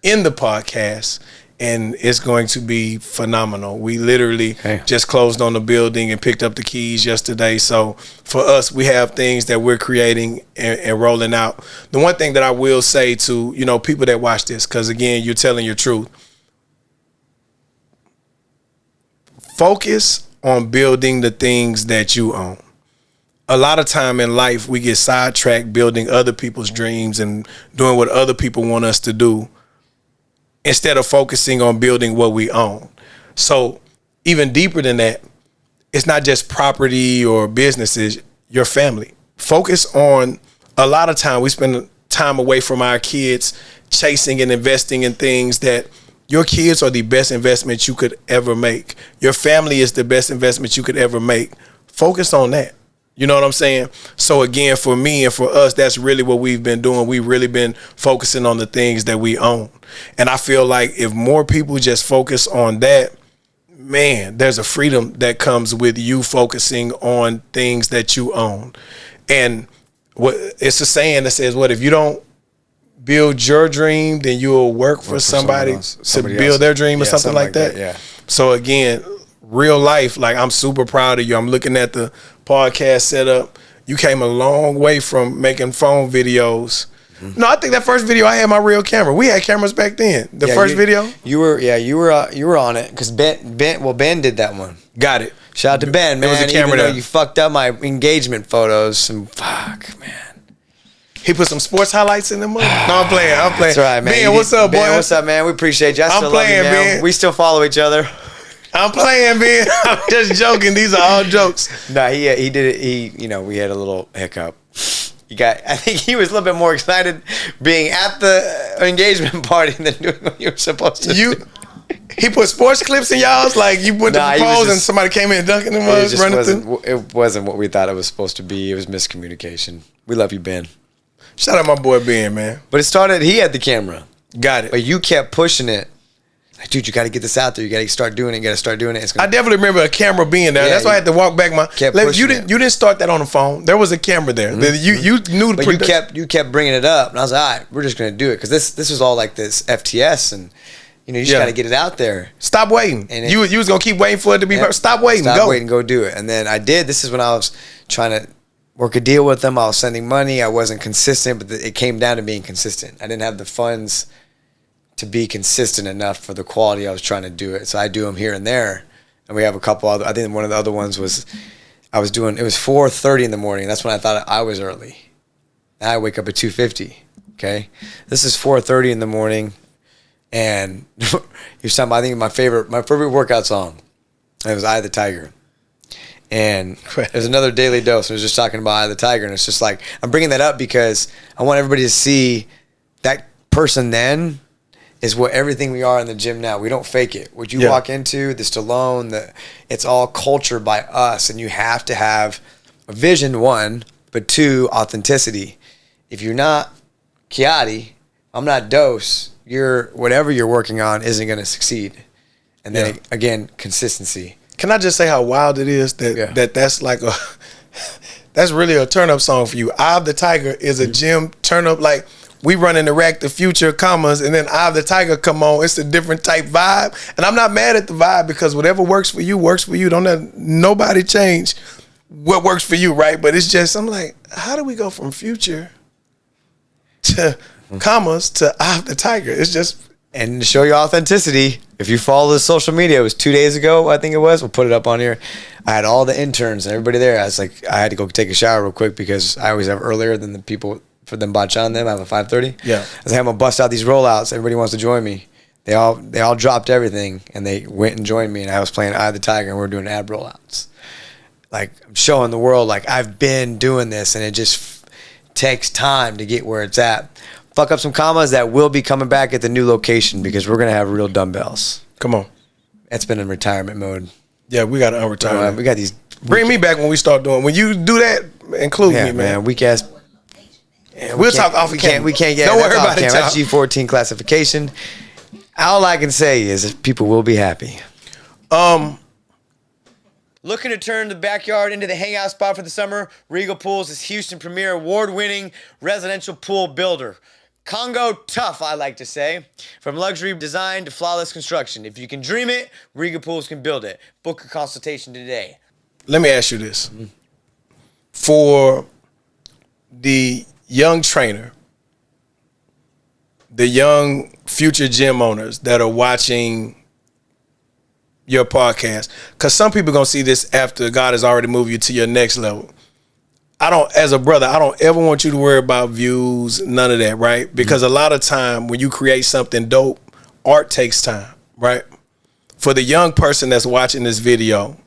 in the podcast, and it's going to be phenomenal. We literally just closed on the building and picked up the keys yesterday. So for us, we have things that we're creating and rolling out. The one thing that I will say to, people that watch this, because again, you're telling your truth. Focus on building the things that you own. A lot of time in life, we get sidetracked building other people's dreams and doing what other people want us to do instead of focusing on building what we own. So even deeper than that, it's not just property or businesses, your family. Focus on, a lot of time we spend time away from our kids chasing and investing in things that your kids are the best investment you could ever make. Your family is the best investment you could ever make. Focus on that. You know what I'm saying? So again, for me and for us, that's really what we've been doing. We've really been focusing on the things that we own. And I feel like if more people just focus on that, man, there's a freedom that comes with you focusing on things that you own. And what it's a saying that says, what if you don't build your dream, then you'll work for somebody to build their dream or something like that. Yeah. So again, real life, like I'm super proud of you. I'm looking at the podcast setup. You came a long way from making phone videos. No, I think that first video I had my real camera. We had cameras back then. The first video. You were on it because Ben did that one. Got it. Shout out to Ben, man. There was a camera there. You fucked up my engagement photos. And fuck, man. He put some sports highlights in them. No, I'm playing. That's right, man. Ben, what's up, boy? Ben, what's up, man? We appreciate you. I'm playing, man. We still follow each other. I'm playing, Ben. I'm just joking. These are all jokes. Nah, he did it. We had a little hiccup. I think he was a little bit more excited being at the engagement party than doing what you were supposed to do. He put sports clips in y'all's, like you went to propose and somebody came in dunking them up. It wasn't what we thought it was supposed to be. It was miscommunication. We love you, Ben. Shout out my boy Ben, man. But it started, he had the camera. Got it. But you kept pushing it. Like, dude, you got to get this out there. You got to start doing it. I definitely remember a camera being there. Yeah, that's why I had to walk back you didn't start that on the phone. There was a camera there. Mm-hmm. You knew the production. You kept bringing it up. And I was like, all right, we're just going to do it. Because this was all like this FTS. And, you just got to get it out there. Stop waiting. And you was going to keep waiting for it to be perfect. Stop waiting. Stop waiting. Go do it. And then I did. This is when I was trying to work a deal with them. I was sending money. I wasn't consistent, but it came down to being consistent. I didn't have the funds to be consistent enough for the quality I was trying to do it. So I do them here and there. And we have a couple other, I think one of the other ones was, it was 4:30 in the morning. That's when I thought I was early. Now I wake up at 2:50. Okay, this is 4:30 in the morning, and you're talking. I think my favorite workout song. It was "Eye of the Tiger," and there's another Daily Dose. I was just talking about "Eye of the Tiger," and it's just like I'm bringing that up because I want everybody to see that person then is what everything we are in the gym now. We don't fake it. What you walk into, the Stallone, it's all culture by us, and you have to have a vision, one, but two, authenticity. If you're not Kiati, I'm not Dose, whatever you're working on isn't going to succeed. And then again, consistency. Can I just say how wild it is that's like that's really a turn up song for you. Eye of the Tiger is a gym turn up, like we run in the rack, the future commas, and then Eye of the Tiger come on. It's a different type vibe. And I'm not mad at the vibe because whatever works for you works for you. Don't let nobody change what works for you, right? But it's just, I'm like, how do we go from future to commas to Eye of the Tiger? It's just. And to show your authenticity, if you follow the social media, it was 2 days ago, I think it was. We'll put it up on here. I had all the interns and everybody there. I was like, I had to go take a shower real quick because I always have earlier than the people for them batch on them. I have a 5:30. Yeah. I was like, I'm gonna bust out these rollouts. Everybody wants to join me. They all dropped everything and they went and joined me. And I was playing Eye of the Tiger and we're doing ab rollouts. Like I'm showing the world like I've been doing this, and it just takes time to get where it's at. Fuck up some commas that will be coming back at the new location because we're gonna have real dumbbells. Come on. It's been in retirement mode. Yeah, we got to unretire. We got these. Bring me back when we start doing. When you do that, include me, man. Weak ass. We'll talk off camera. We can't get. Don't worry about it. That's G14 classification. All I can say is people will be happy. Looking to turn the backyard into the hangout spot for the summer? Regal Pools is Houston premier award-winning residential pool builder. Congo tough, I like to say. From luxury design to flawless construction. If you can dream it, Regal Pools can build it. Book a consultation today. Let me ask you this. For the young trainer, the young future gym owners that are watching your podcast, because some people are going to see this after God has already moved you to your next level. As a brother, I don't ever want you to worry about views, none of that, right? Because a lot of time when you create something dope, art takes time, right? For the young person that's watching this video,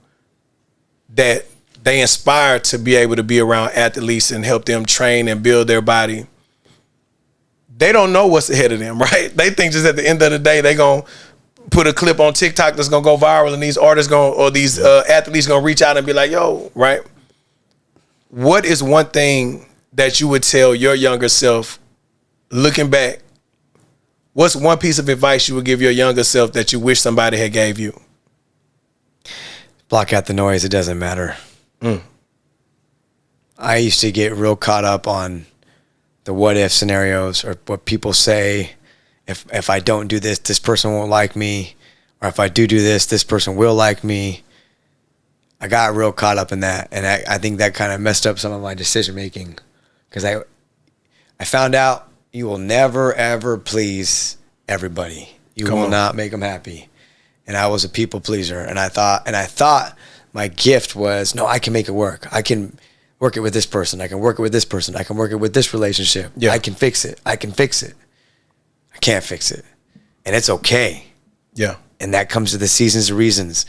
that they inspire to be able to be around athletes and help them train and build their body, they don't know what's ahead of them, right? They think just at the end of the day, they going to put a clip on TikTok that's going to go viral and these artists these athletes going to reach out and be like, yo, right? What is one thing that you would tell your younger self, looking back? What's one piece of advice you would give your younger self that you wish somebody had gave you? Block out the noise. It doesn't matter. I used to get real caught up on the what if scenarios or what people say. If I don't do this, this person won't like me. Or if I do this, this person will like me. I got real caught up in that, and I think that kind of messed up some of my decision making, because I found out you will never ever please everybody. You will not make them happy, and I was a people pleaser, and I thought my gift was, no, I can make it work. I can work it with this person. I can work it with this person. I can work it with this relationship. Yeah. I can fix it. I can fix it. I can't fix it, and it's okay. Yeah, and that comes to the seasons of reasons.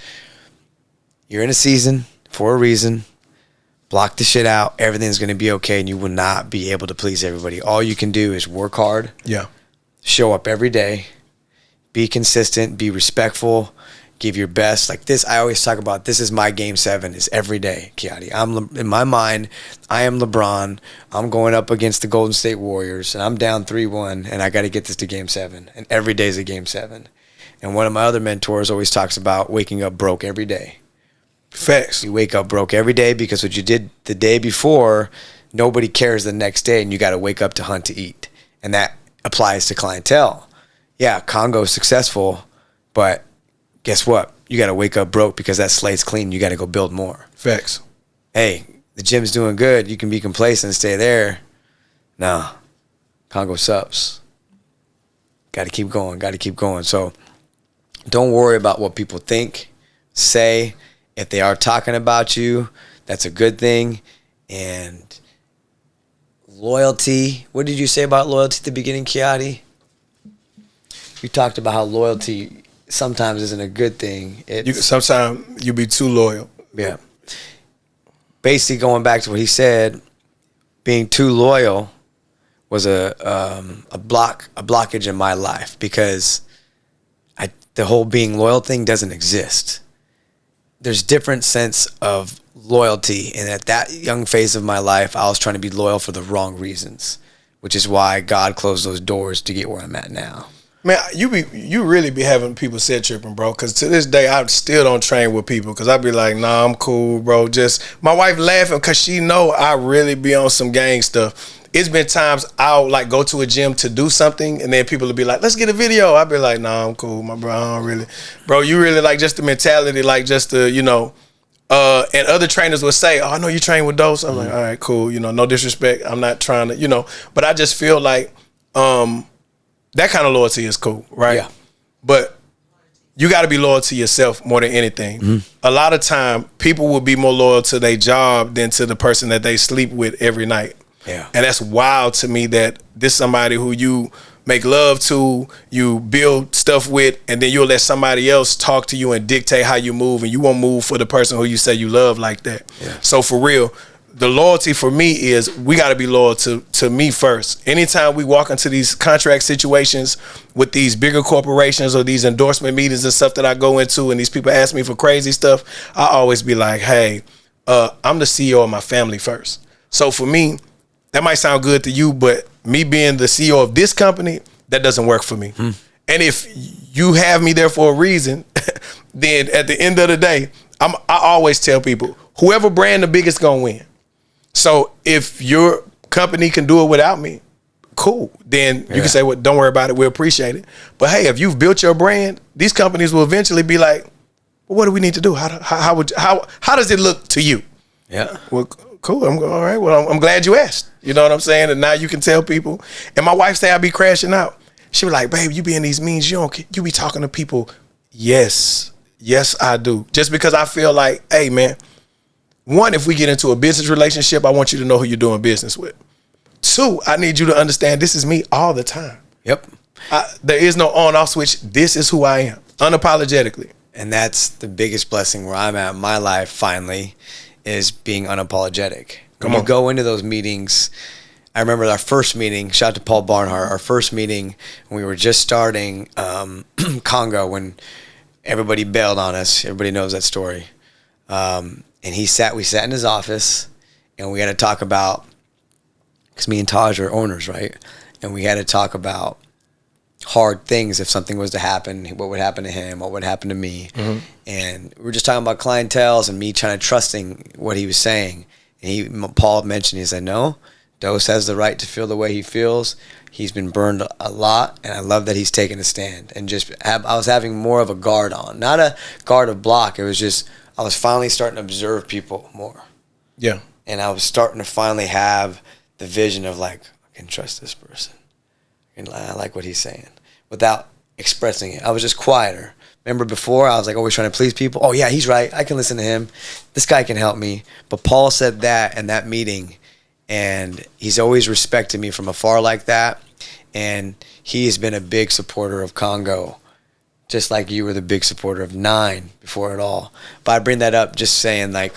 You're in a season for a reason. Block the shit out. Everything's going to be okay, and you will not be able to please everybody. All you can do is work hard. Yeah. Show up every day. Be consistent. Be respectful. Give your best. Like this, I always talk about, this is my game 7, is every day, Kiati. In my mind, I am LeBron. I'm going up against the Golden State Warriors, and I'm down 3-1, and I got to get this to game 7. And every day is a game 7. And one of my other mentors always talks about waking up broke every day. Facts. You wake up broke every day because what you did the day before, nobody cares the next day, and you got to wake up to hunt to eat. And that applies to clientele. Yeah, Congo's successful, but guess what? You got to wake up broke because that slate's clean. You got to go build more. Facts. Hey, the gym's doing good. You can be complacent and stay there. No. Congo sups. Got to keep going. Got to keep going. So don't worry about what people think, say. If they are talking about you, that's a good thing. And loyalty. What did you say about loyalty at the beginning, Kiati? You talked about how loyalty sometimes isn't a good thing. Sometimes you be too loyal. Yeah. Basically, going back to what he said, being too loyal was a blockage in my life because the whole being loyal thing doesn't exist. There's different sense of loyalty, and at that young phase of my life, I was trying to be loyal for the wrong reasons, which is why God closed those doors to get where I'm at now. Man, you really be having people set tripping, bro. Because to this day, I still don't train with people. Because I be like, nah, I'm cool, bro. Just my wife laughing because she know I really be on some gang stuff. It's been times I'll like go to a gym to do something, and then people will be like, let's get a video. I be like, nah, I'm cool, my bro. I don't really, bro. You really like just the mentality, like just the, you know. And other trainers would say, oh, I know you train with Dose. I'm like, all right, cool. You know, no disrespect. I'm not trying to, you know. But I just feel like that kind of loyalty is cool, right? Yeah. But you got to be loyal to yourself more than anything. Mm-hmm. A lot of time, people will be more loyal to their job than to the person that they sleep with every night. Yeah. And that's wild to me that this somebody who you make love to, you build stuff with, and then you'll let somebody else talk to you and dictate how you move, and you won't move for the person who you say you love like that. Yeah. So for real, the loyalty for me is we got to be loyal to me first. Anytime we walk into these contract situations with these bigger corporations or these endorsement meetings and stuff that I go into, and these people ask me for crazy stuff, I always be like, hey, I'm the CEO of my family first. So for me, that might sound good to you, but me being the CEO of this company, that doesn't work for me. And if you have me there for a reason, then at the end of the day, I always tell people, whoever brand the biggest gonna win. So if your company can do it without me, cool. Then you can say, well, don't worry about it. We appreciate it. But hey, if you've built your brand, these companies will eventually be like, well, what do we need to do? How does it look to you? Yeah. Well, cool. All right. Well, I'm glad you asked. You know what I'm saying? And now you can tell people. And my wife say I be crashing out. She was like, babe, you be in these meetings, you be talking to people. Yes, I do. Just because I feel like, hey, man, one, if we get into a business relationship, I want you to know who you're doing business with. Two, I need you to understand this is me all the time. Yep. There is no on-off switch. This is who I am, unapologetically. And that's the biggest blessing where I'm at in my life finally, is being unapologetic. When you go into those meetings, I remember our first meeting, shout out to Paul Barnhart, our first meeting when we were just starting Congo, when everybody bailed on us. Everybody knows that story. And we sat in his office, and we had to talk about, because me and Taj are owners, right? And we had to talk about hard things. If something was to happen, what would happen to him, what would happen to me. Mm-hmm. And we were just talking about clientels and me trying to trusting what he was saying. And Paul mentioned, he said, no, Dose has the right to feel the way he feels. He's been burned a lot, and I love that he's taken a stand. And I was having more of a guard on, not a guard of block. It was just, I was finally starting to observe people more. Yeah. And I was starting to finally have the vision of like, I can trust this person. And I like what he's saying without expressing it. I was just quieter. Remember before, I was like always trying to please people. Oh yeah, he's right. I can listen to him. This guy can help me. But Paul said that in that meeting, and he's always respected me from afar like that. And he has been a big supporter of Congo, just like you were the big supporter of Nine before it all. But I bring that up just saying, like,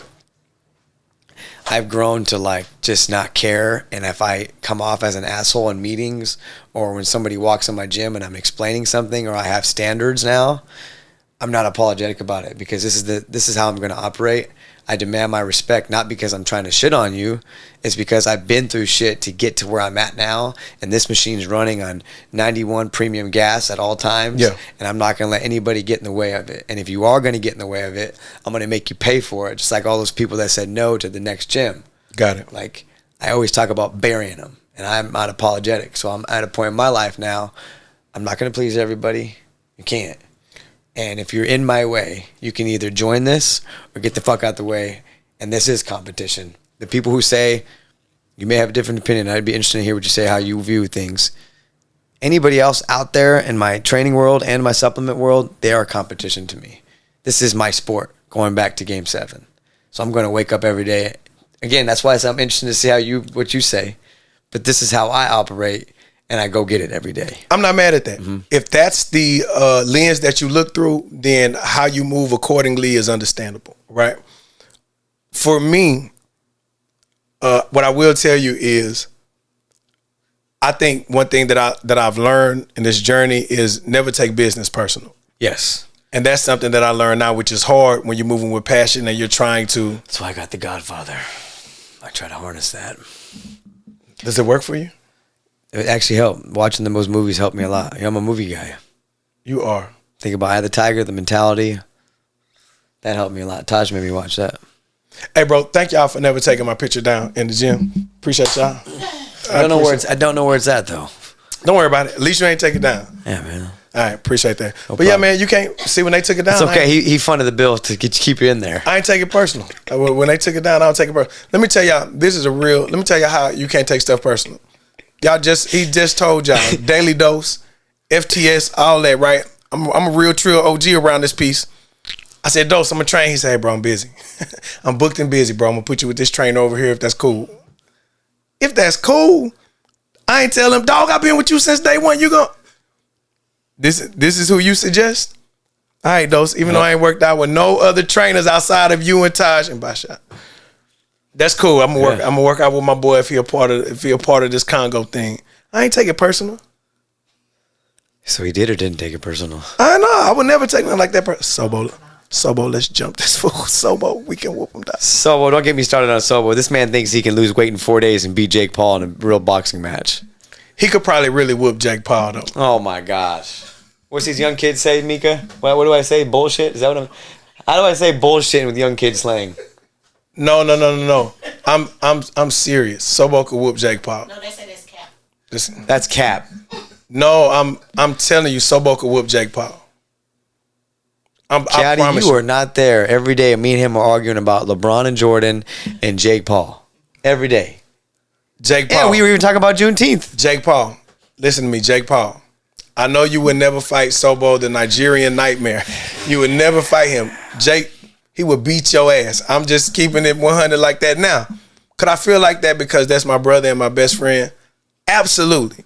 I've grown to like just not care, and if I come off as an asshole in meetings or when somebody walks in my gym and I'm explaining something or I have standards now, I'm not apologetic about it, because this is how I'm going to operate. I demand my respect, not because I'm trying to shit on you. It's because I've been through shit to get to where I'm at now, and this machine's running on 91 premium gas at all times. Yeah. And I'm not going to let anybody get in the way of it. And if you are going to get in the way of it, I'm going to make you pay for it, just like all those people that said no to the next gym. Got it. Like, I always talk about burying them, and I'm not apologetic. So I'm at a point in my life now, I'm not going to please everybody. You can't. And if you're in my way, you can either join this or get the fuck out the way. And this is competition. The people who say, you may have a different opinion, I'd be interested to hear what you say, how you view things. Anybody else out there in my training world and my supplement world, they are competition to me. This is my sport, going back to Game 7. So I'm going to wake up every day. Again, that's why I'm interested to see what you say. but this is how I operate, and I go get it every day. I'm not mad at that. If that's the lens that you look through, then how you move accordingly is understandable, right? For me, what I will tell you is, I think one thing that I've learned in this journey is never take business personal. Yes. And that's something that I learned now, which is hard when you're moving with passion and you're trying to. That's why I got The Godfather. I try to harness that. Does it work for you? It actually helped. Watching those movies helped me a lot. I'm a movie guy. You are. Think about Eye of the Tiger, The Mentality. That helped me a lot. Taj made me watch that. Hey, bro, thank y'all for never taking my picture down in the gym. Appreciate y'all. I don't know where it's at though. Don't worry about it. At least you ain't take it down. Yeah, man. All right, appreciate that. No but yeah, problem. man, you can't see when they took it down. It's okay. He funded the bill to keep you in there. I ain't take it personal. When they took it down, I don't take it personal. Let me tell y'all, let me tell you how you can't take stuff personal. He just told y'all, Daily Dose, FTS, all that, right? I'm a real trill OG around this piece. I said, Dose, I'm gonna train. He said, hey, bro, I'm busy. I'm booked and busy, bro. I'm gonna put you with this trainer over here if that's cool. If that's cool, I ain't tell him, dog, I've been with you since day one. You gon' This is who you suggest? All right, Dose, even though I ain't worked out with no other trainers outside of you and Taj and Basha. That's cool. I'm gonna work out with my boy if he a part of this Congo thing. I ain't take it personal. So he did or didn't take it personal? I know. I would never take nothing like that. Sobo, let's jump this fool. Sobo, we can whoop him down. Sobo, don't get me started on Sobo. This man thinks he can lose weight in 4 days and beat Jake Paul in a real boxing match. He could probably really whoop Jake Paul though. Oh my gosh. What's these young kids say, Mika? What do I say? Bullshit? Is that what how do I say bullshit with young kid slang? No. I'm serious. Sobo could whoop Jake Paul. No, they said it's cap. Listen. That's cap. No, I'm telling you, Sobo could whoop Jake Paul. I Chatty, promise you are not there. Every day, me and him are arguing about LeBron and Jordan and Jake Paul. Every day. Jake Paul. Yeah, we were even talking about Juneteenth. Jake Paul. Listen to me, Jake Paul. I know you would never fight Sobo, the Nigerian nightmare. You would never fight him. Jake, he would beat your ass. I'm just keeping it 100 like that now. Could I feel like that because that's my brother and my best friend? Absolutely.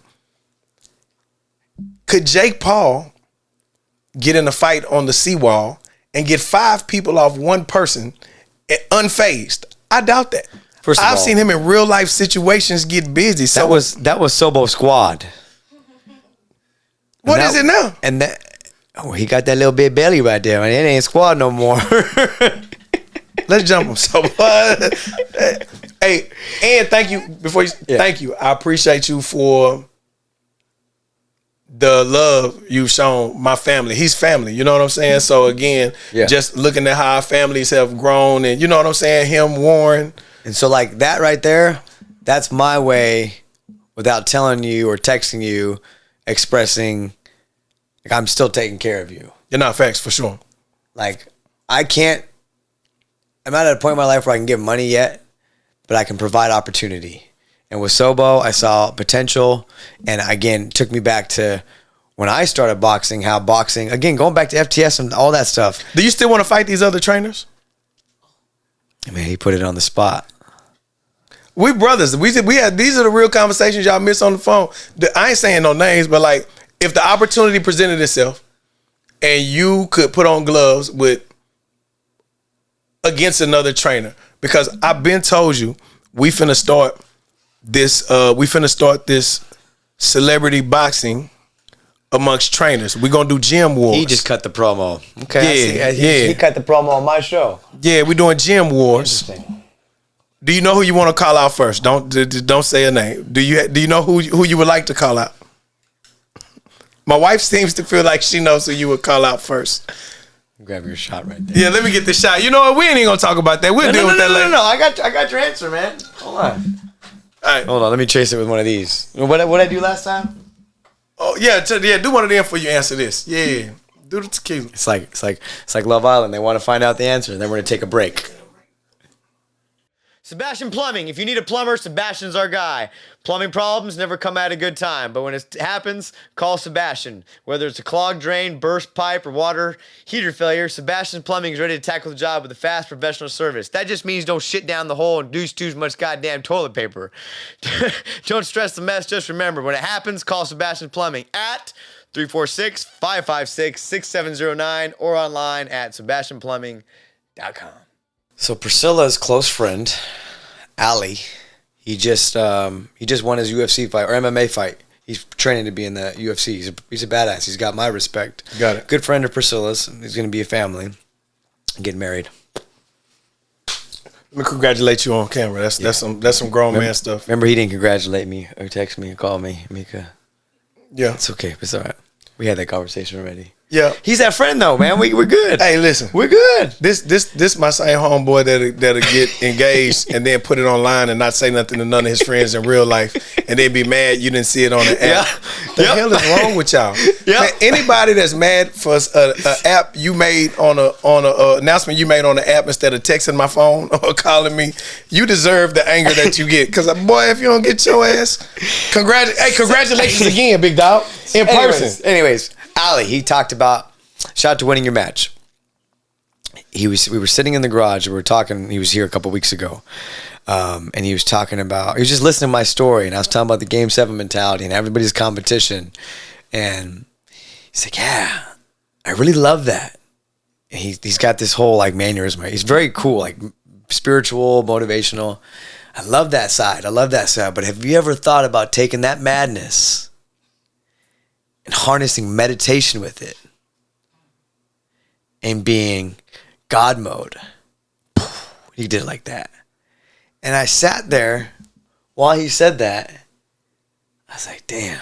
Could Jake Paul get in a fight on the seawall and get 5 people off one person unfazed? I doubt that. First of I've all, seen him in real life situations get busy. So that was Sobo Squad. What is it now? And he got that little bit belly right there, and it ain't Squad no more. Let's jump him. So, hey, and thank you Thank you. I appreciate you for the love you've shown my family. He's family, you know what I'm saying? So again, just looking at how our families have grown, and you know what I'm saying. Him, Warren, and so like that right there, that's my way, without telling you or texting you, expressing like I'm still taking care of you. You're not facts for sure. Like I'm not at a point in my life where I can give money yet, but I can provide opportunity. And with Sobo, I saw potential, and again, it took me back to when I started boxing, how boxing, again, going back to FTS and all that stuff. Do you still want to fight these other trainers? I mean, he put it on the spot. We brothers. These are the real conversations y'all miss on the phone. I ain't saying no names, but like if the opportunity presented itself and you could put on gloves against another trainer, because I've been told you we finna start this celebrity boxing amongst trainers. We're gonna do gym wars. He just cut the promo. Okay. He cut the promo on my show. Yeah, we're doing gym wars. Interesting. Do you know who you want to call out first? Don't say a name. Do you know who you would like to call out? My wife seems to feel like she knows who you would call out first. Grab your shot right there. Yeah, let me get the shot. You know what? We ain't even gonna talk about that. We'll deal with that later. No. I got your answer, man. Hold on. All right. Hold on. Let me chase it with one of these. What I do last time? Oh yeah, do one of them before you answer this. Yeah, do the tequila. It's like Love Island. They want to find out the answer, and then we're gonna take a break. Sebastian Plumbing. If you need a plumber, Sebastian's our guy. Plumbing problems never come at a good time, but when it happens, call Sebastian. Whether it's a clogged drain, burst pipe, or water heater failure, Sebastian Plumbing is ready to tackle the job with a fast professional service. That just means don't shit down the hole and use too much goddamn toilet paper. Don't stress the mess. Just remember, when it happens, call Sebastian Plumbing at 346-556-6709 or online at sebastianplumbing.com. So Priscilla's close friend, Ali, he just won his UFC fight or MMA fight. He's training to be in the UFC. He's a badass. He's got my respect. Got it. Good friend of Priscilla's. He's going to be a family. Get married. Let me congratulate you on camera. That's some grown man stuff. Remember, he didn't congratulate me or text me or call me, Mika. Yeah. It's okay. It's all right. We had that conversation already. Yeah. He's that friend though, man. We're good. Hey, listen. We're good. This my same homeboy that'll get engaged and then put it online and not say nothing to none of his friends in real life and then be mad you didn't see it on the app. Yeah. The hell is wrong with y'all? Yeah. Man, anybody that's mad for a app you made on a announcement you made on the app instead of texting my phone or calling me, you deserve the anger that you get. Because boy, if you don't get your ass, congratulations again, big dog, in person. Anyways, Ali, he talked about shout out to winning your match. We were sitting in the garage. We were talking. He was here a couple weeks ago, and he was talking about. He was just listening to my story, and I was talking about the Game 7 mentality and everybody's competition. And he's like, "Yeah, I really love that." And he's got this whole like mannerism. He's very cool, like spiritual, motivational. I love that side. But have you ever thought about taking that madness and harnessing meditation with it and being God mode? He did it like that. And I sat there while he said that. I was like, damn,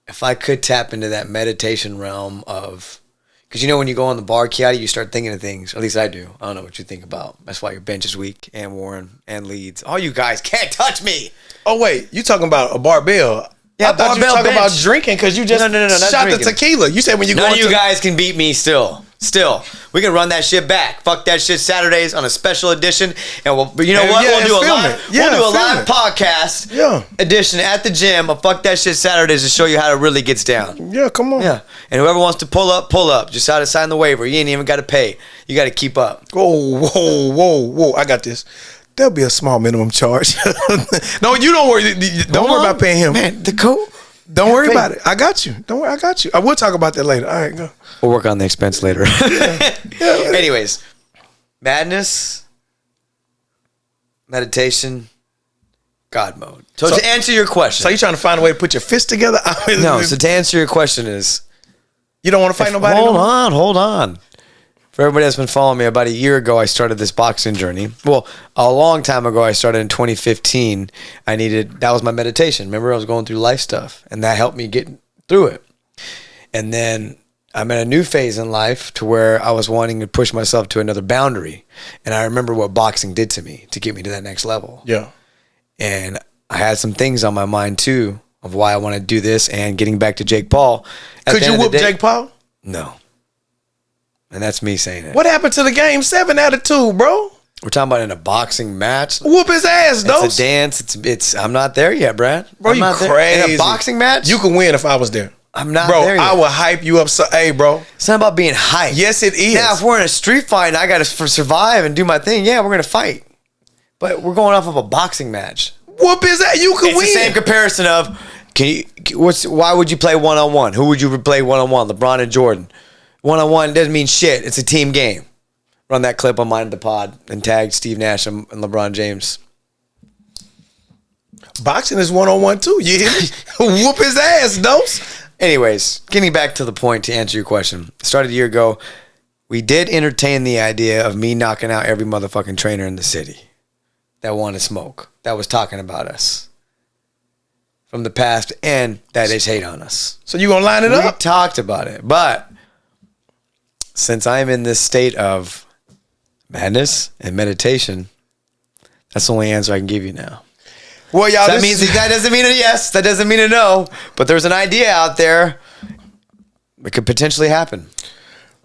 if I could tap into that meditation realm of, because you know when you go on the bar, Kiati, you start thinking of things. At least I do. I don't know what you think about. That's why your bench is weak, and Warren, and Leeds. All you guys can't touch me. Oh wait, you talking about a barbell? Yeah, I thought you were barbell talking about bench. drinking because you just No, not shot drinking. the tequila. You said when you go None of you to guys can beat me still. We can run that shit back. Fuck that shit Saturdays on a special edition. And you know what? Yeah, We'll do a film live, it. Yeah, we'll do a film live it. podcast edition at the gym of Fuck That Shit Saturdays to show you how it really gets down. Yeah, come on. Yeah. And whoever wants to pull up, pull up. Just out to sign the waiver. You ain't even got to pay. You got to keep up. Whoa. I got this. There'll be a small minimum charge. No, you don't worry. Don't worry about paying him. Man, the code. Don't worry about it. I got you. Don't worry. I got you. I will talk about that later. All right, go. We'll work on the expense later. Anyways, madness, meditation, God mode. So to answer your question. So you trying to find a way to put your fist together? No, so to answer your question is. You don't want to fight nobody? Hold on. For everybody that's been following me, about a year ago, I started this boxing journey. Well, a long time ago, I started in 2015. That was my meditation. Remember, I was going through life stuff, and that helped me get through it. And then I'm in a new phase in life to where I was wanting to push myself to another boundary. And I remember what boxing did to me to get me to that next level. Yeah. And I had some things on my mind, too, of why I want to do this and getting back to Jake Paul. Could you whoop Jake Paul? No. And that's me saying it. What happened to the Game 7 attitude, bro? We're talking about in a boxing match. Whoop his ass, though. It's a dance. It's. I'm not there yet, Brad. Bro, I'm you not crazy. There. In a boxing match? You can win if I was there. I'm not bro, there yet. I will hype you up. So, hey, bro. It's not about being hyped. Yes, it is. Now, if we're in a street fight and I got to survive and do my thing, yeah, we're going to fight. But we're going off of a boxing match. Whoop his ass. You can win. It's the same comparison of, why would you play one-on-one? Who would you play one-on-one? LeBron and Jordan. One-on-one doesn't mean shit. It's a team game. Run that clip on Mind the Pod and tag Steve Nash and LeBron James. Boxing is one-on-one too. You hear me? Whoop his ass, dose. Anyways, getting back to the point to answer your question. Started a year ago. We did entertain the idea of me knocking out every motherfucking trainer in the city that wanted smoke, that was talking about us from the past and that is hate on us. So you gonna line it We up? talked about it, but since I'm in this state of madness and meditation, that's the only answer I can give you now. Well, y'all, So that doesn't mean a yes. That doesn't mean a no. But there's an idea out there that could potentially happen.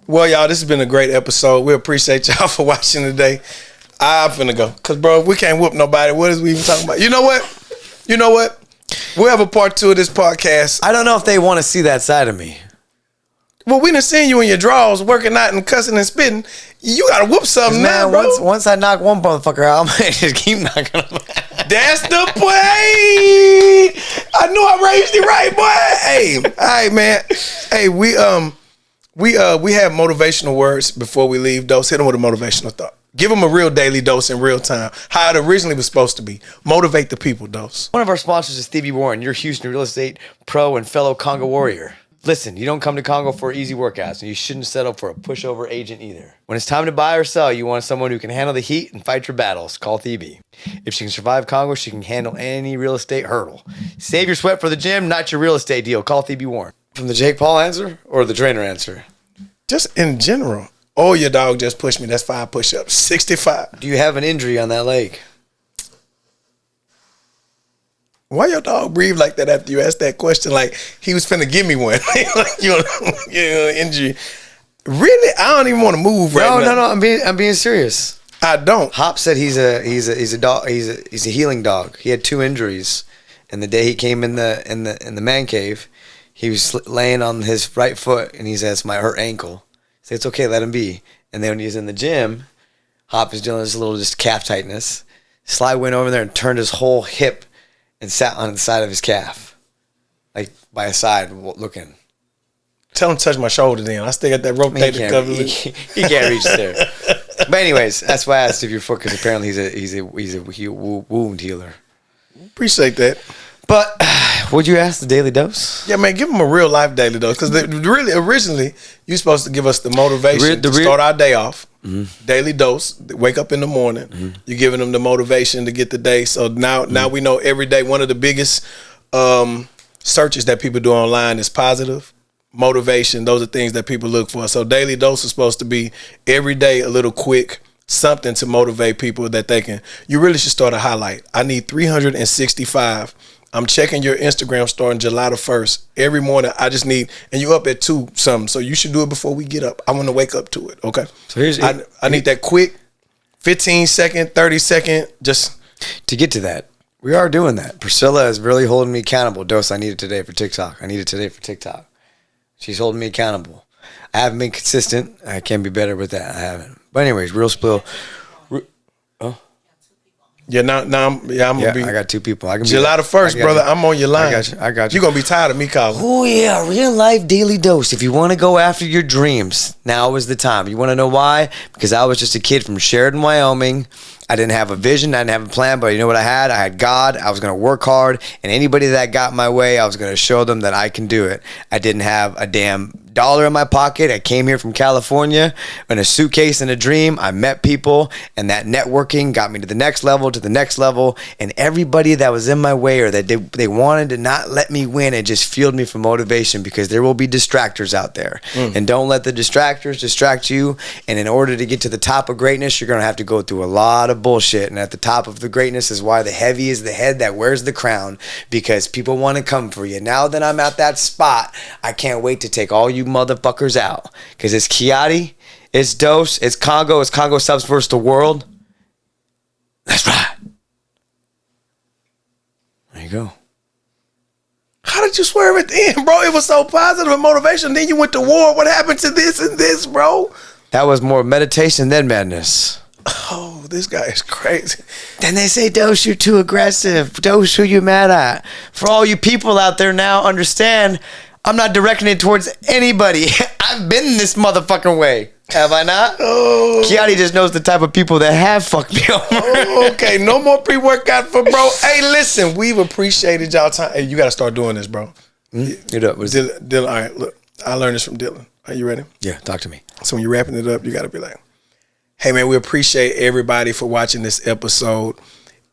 Well, y'all, this has been a great episode. We appreciate y'all for watching today. I'm finna go. Cause bro, we can't whoop nobody. What is we even talking about? You know what? We'll have a part 2 of this podcast. I don't know if they want to see that side of me. Well, we done seen you in your drawers working out and cussing and spitting. You gotta whoop something now, Man, bro. once I knock one motherfucker out, I might just keep knocking them out. That's the play. I knew I raised it right, boy. Hey, all right, man. Hey, we have motivational words before we leave. Dose, hit them with a motivational thought. Give them a real daily dose in real time. How it originally was supposed to be. Motivate the people, Dose. One of our sponsors is Stevie Warren, your Houston real estate pro and fellow Congo warrior. Listen, you don't come to Congo for easy workouts, and you shouldn't settle for a pushover agent either. When it's time to buy or sell, you want someone who can handle the heat and fight your battles. Call Thebe. If she can survive Congo, she can handle any real estate hurdle. Save your sweat for the gym, not your real estate deal. Call Thebe Warren. From the Jake Paul answer or the trainer answer? Just in general. Oh, your dog just pushed me. That's 5 push-ups. 65. Do you have an injury on that leg? Why your dog breathe like that after you asked that question? Like he was finna give me one. Like you know, injury. Really? I don't even want to move right now. No. I'm being serious. I don't. Hop said he's a dog. He's a healing dog. He had 2 injuries, and the day he came in the man cave, he was laying on his right foot, and he says, "My hurt ankle." He said, "It's okay, let him be." And then when he's in the gym, Hop is dealing with this little just calf tightness. Sly went over there and turned his whole hip and sat on the side of his calf, like by his side, looking. Tell him to touch my shoulder then. I still got that rotator cuff. He can't reach there. But anyways, that's why I asked if your foot, because apparently he's a wound healer. Appreciate that. But would you ask the daily dose? Yeah, man, give them a real life daily dose. Because really, originally, you're supposed to give us the motivation to start our day off. Mm-hmm. Daily dose. Wake up in the morning. Mm-hmm. You're giving them the motivation to get the day. So now we know every day one of the biggest searches that people do online is positive. Motivation. Those are things that people look for. So daily dose is supposed to be every day a little quick something to motivate people that they can. You really should start a highlight. I need 365. I'm checking your Instagram starting July the 1st. Every morning, I just need, and you up at 2 something, so you should do it before we get up. I want to wake up to it, okay? So I need that quick 15-second, 30-second, just. To get to that, we are doing that. Priscilla is really holding me accountable. Dose, I need it today for TikTok. She's holding me accountable. I haven't been consistent. I can be better with that. I haven't. But anyways, real spill. Yeah, I'm gonna be. I got 2 people. I can July the 1st, brother. I'm on your line. I got you. You're gonna be tired of me calling. Oh yeah, real life daily dose. If you want to go after your dreams, now is the time. You want to know why? Because I was just a kid from Sheridan, Wyoming. I didn't have a vision. I didn't have a plan, but you know what I had? I had God. I was going to work hard, and anybody that got my way, I was going to show them that I can do it. I didn't have a damn dollar in my pocket. I came here from California in a suitcase and a dream. I met people, and that networking got me to the next level, and everybody that was in my way or that they wanted to not let me win, it just fueled me for motivation, because there will be distractors out there. And don't let the distractors distract you. And in order to get to the top of greatness, you're going to have to go through a lot of bullshit. And at the top of the greatness is why the heavy is the head that wears the crown, because people want to come for you. Now that I'm at that spot, I can't wait to take all you motherfuckers out, because it's Kiati, it's Dose, it's Congo subs versus the world. That's right. There you go. How did you swerve at the end, bro? It was so positive and motivation. Then you went to war. What happened to this and this, bro? That was more meditation than madness. Oh, this guy is crazy. Then they say, Dose, you're too aggressive. Dose, who you mad at? For all you people out there now, understand, I'm not directing it towards anybody. I've been in this motherfucking way. Have I not? Oh. Kiati just knows the type of people that have fucked me over. Oh, okay, no more pre-workout for bro. Hey, listen, we've appreciated y'all time. Hey, you got to start doing this, bro. You're up. Dylan, all right, look, I learned this from Dylan. Are you ready? Yeah, talk to me. So when you're wrapping it up, you got to be like, hey, man, we appreciate everybody for watching this episode.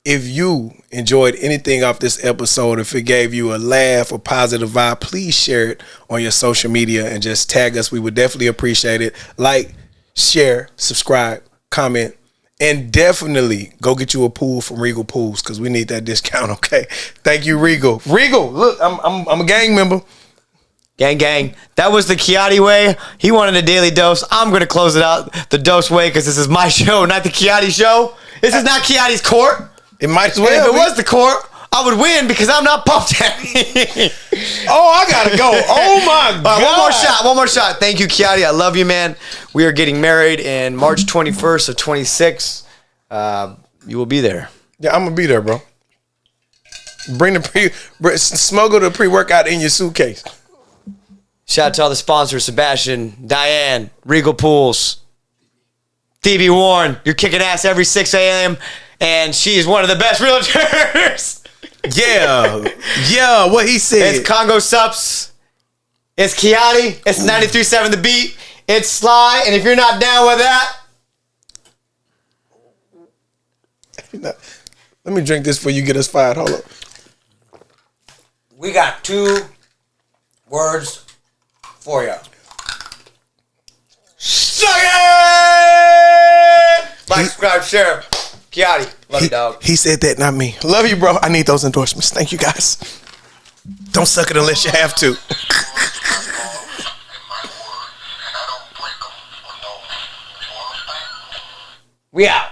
If you enjoyed anything off this episode, if it gave you a laugh or positive vibe, please share it on your social media and just tag us. We would definitely appreciate it. Like, share, subscribe, comment, and definitely go get you a pool from Regal Pools, because we need that discount, okay? Thank you, Regal. Regal, look, I'm a gang member. Gang, gang. That was the Kiati way. He wanted a daily dose. I'm going to close it out the dose way because this is my show, not the Kiati show. This is not Kiati's court. It might as And well if it be. was the court, I would win because I'm not pumped at me. Oh, I gotta go. Oh my God. All right, one more shot. Thank you, Kiati. I love you, man. We are getting married in March 21st of 26. You will be there. Yeah, I'm gonna be there, bro. Bring smuggle the pre-workout in your suitcase. Shout out to all the sponsors: Sebastian, Diane, Regal Pools, DB Warren. You're kicking ass every 6 a.m. and she is one of the best realtors. Yeah, what he said. It's Congo Sups. It's Kiati. It's 93.7 The Beat. It's Sly. And if you're not down with that, Let me drink this before you get us fired. Hold up. we got 2 words for you. Suck it! Like, subscribe, share. Kiati. Love you, dog. He said that, not me. Love you, bro. I need those endorsements. Thank you, guys. Don't suck it unless you have to. We out.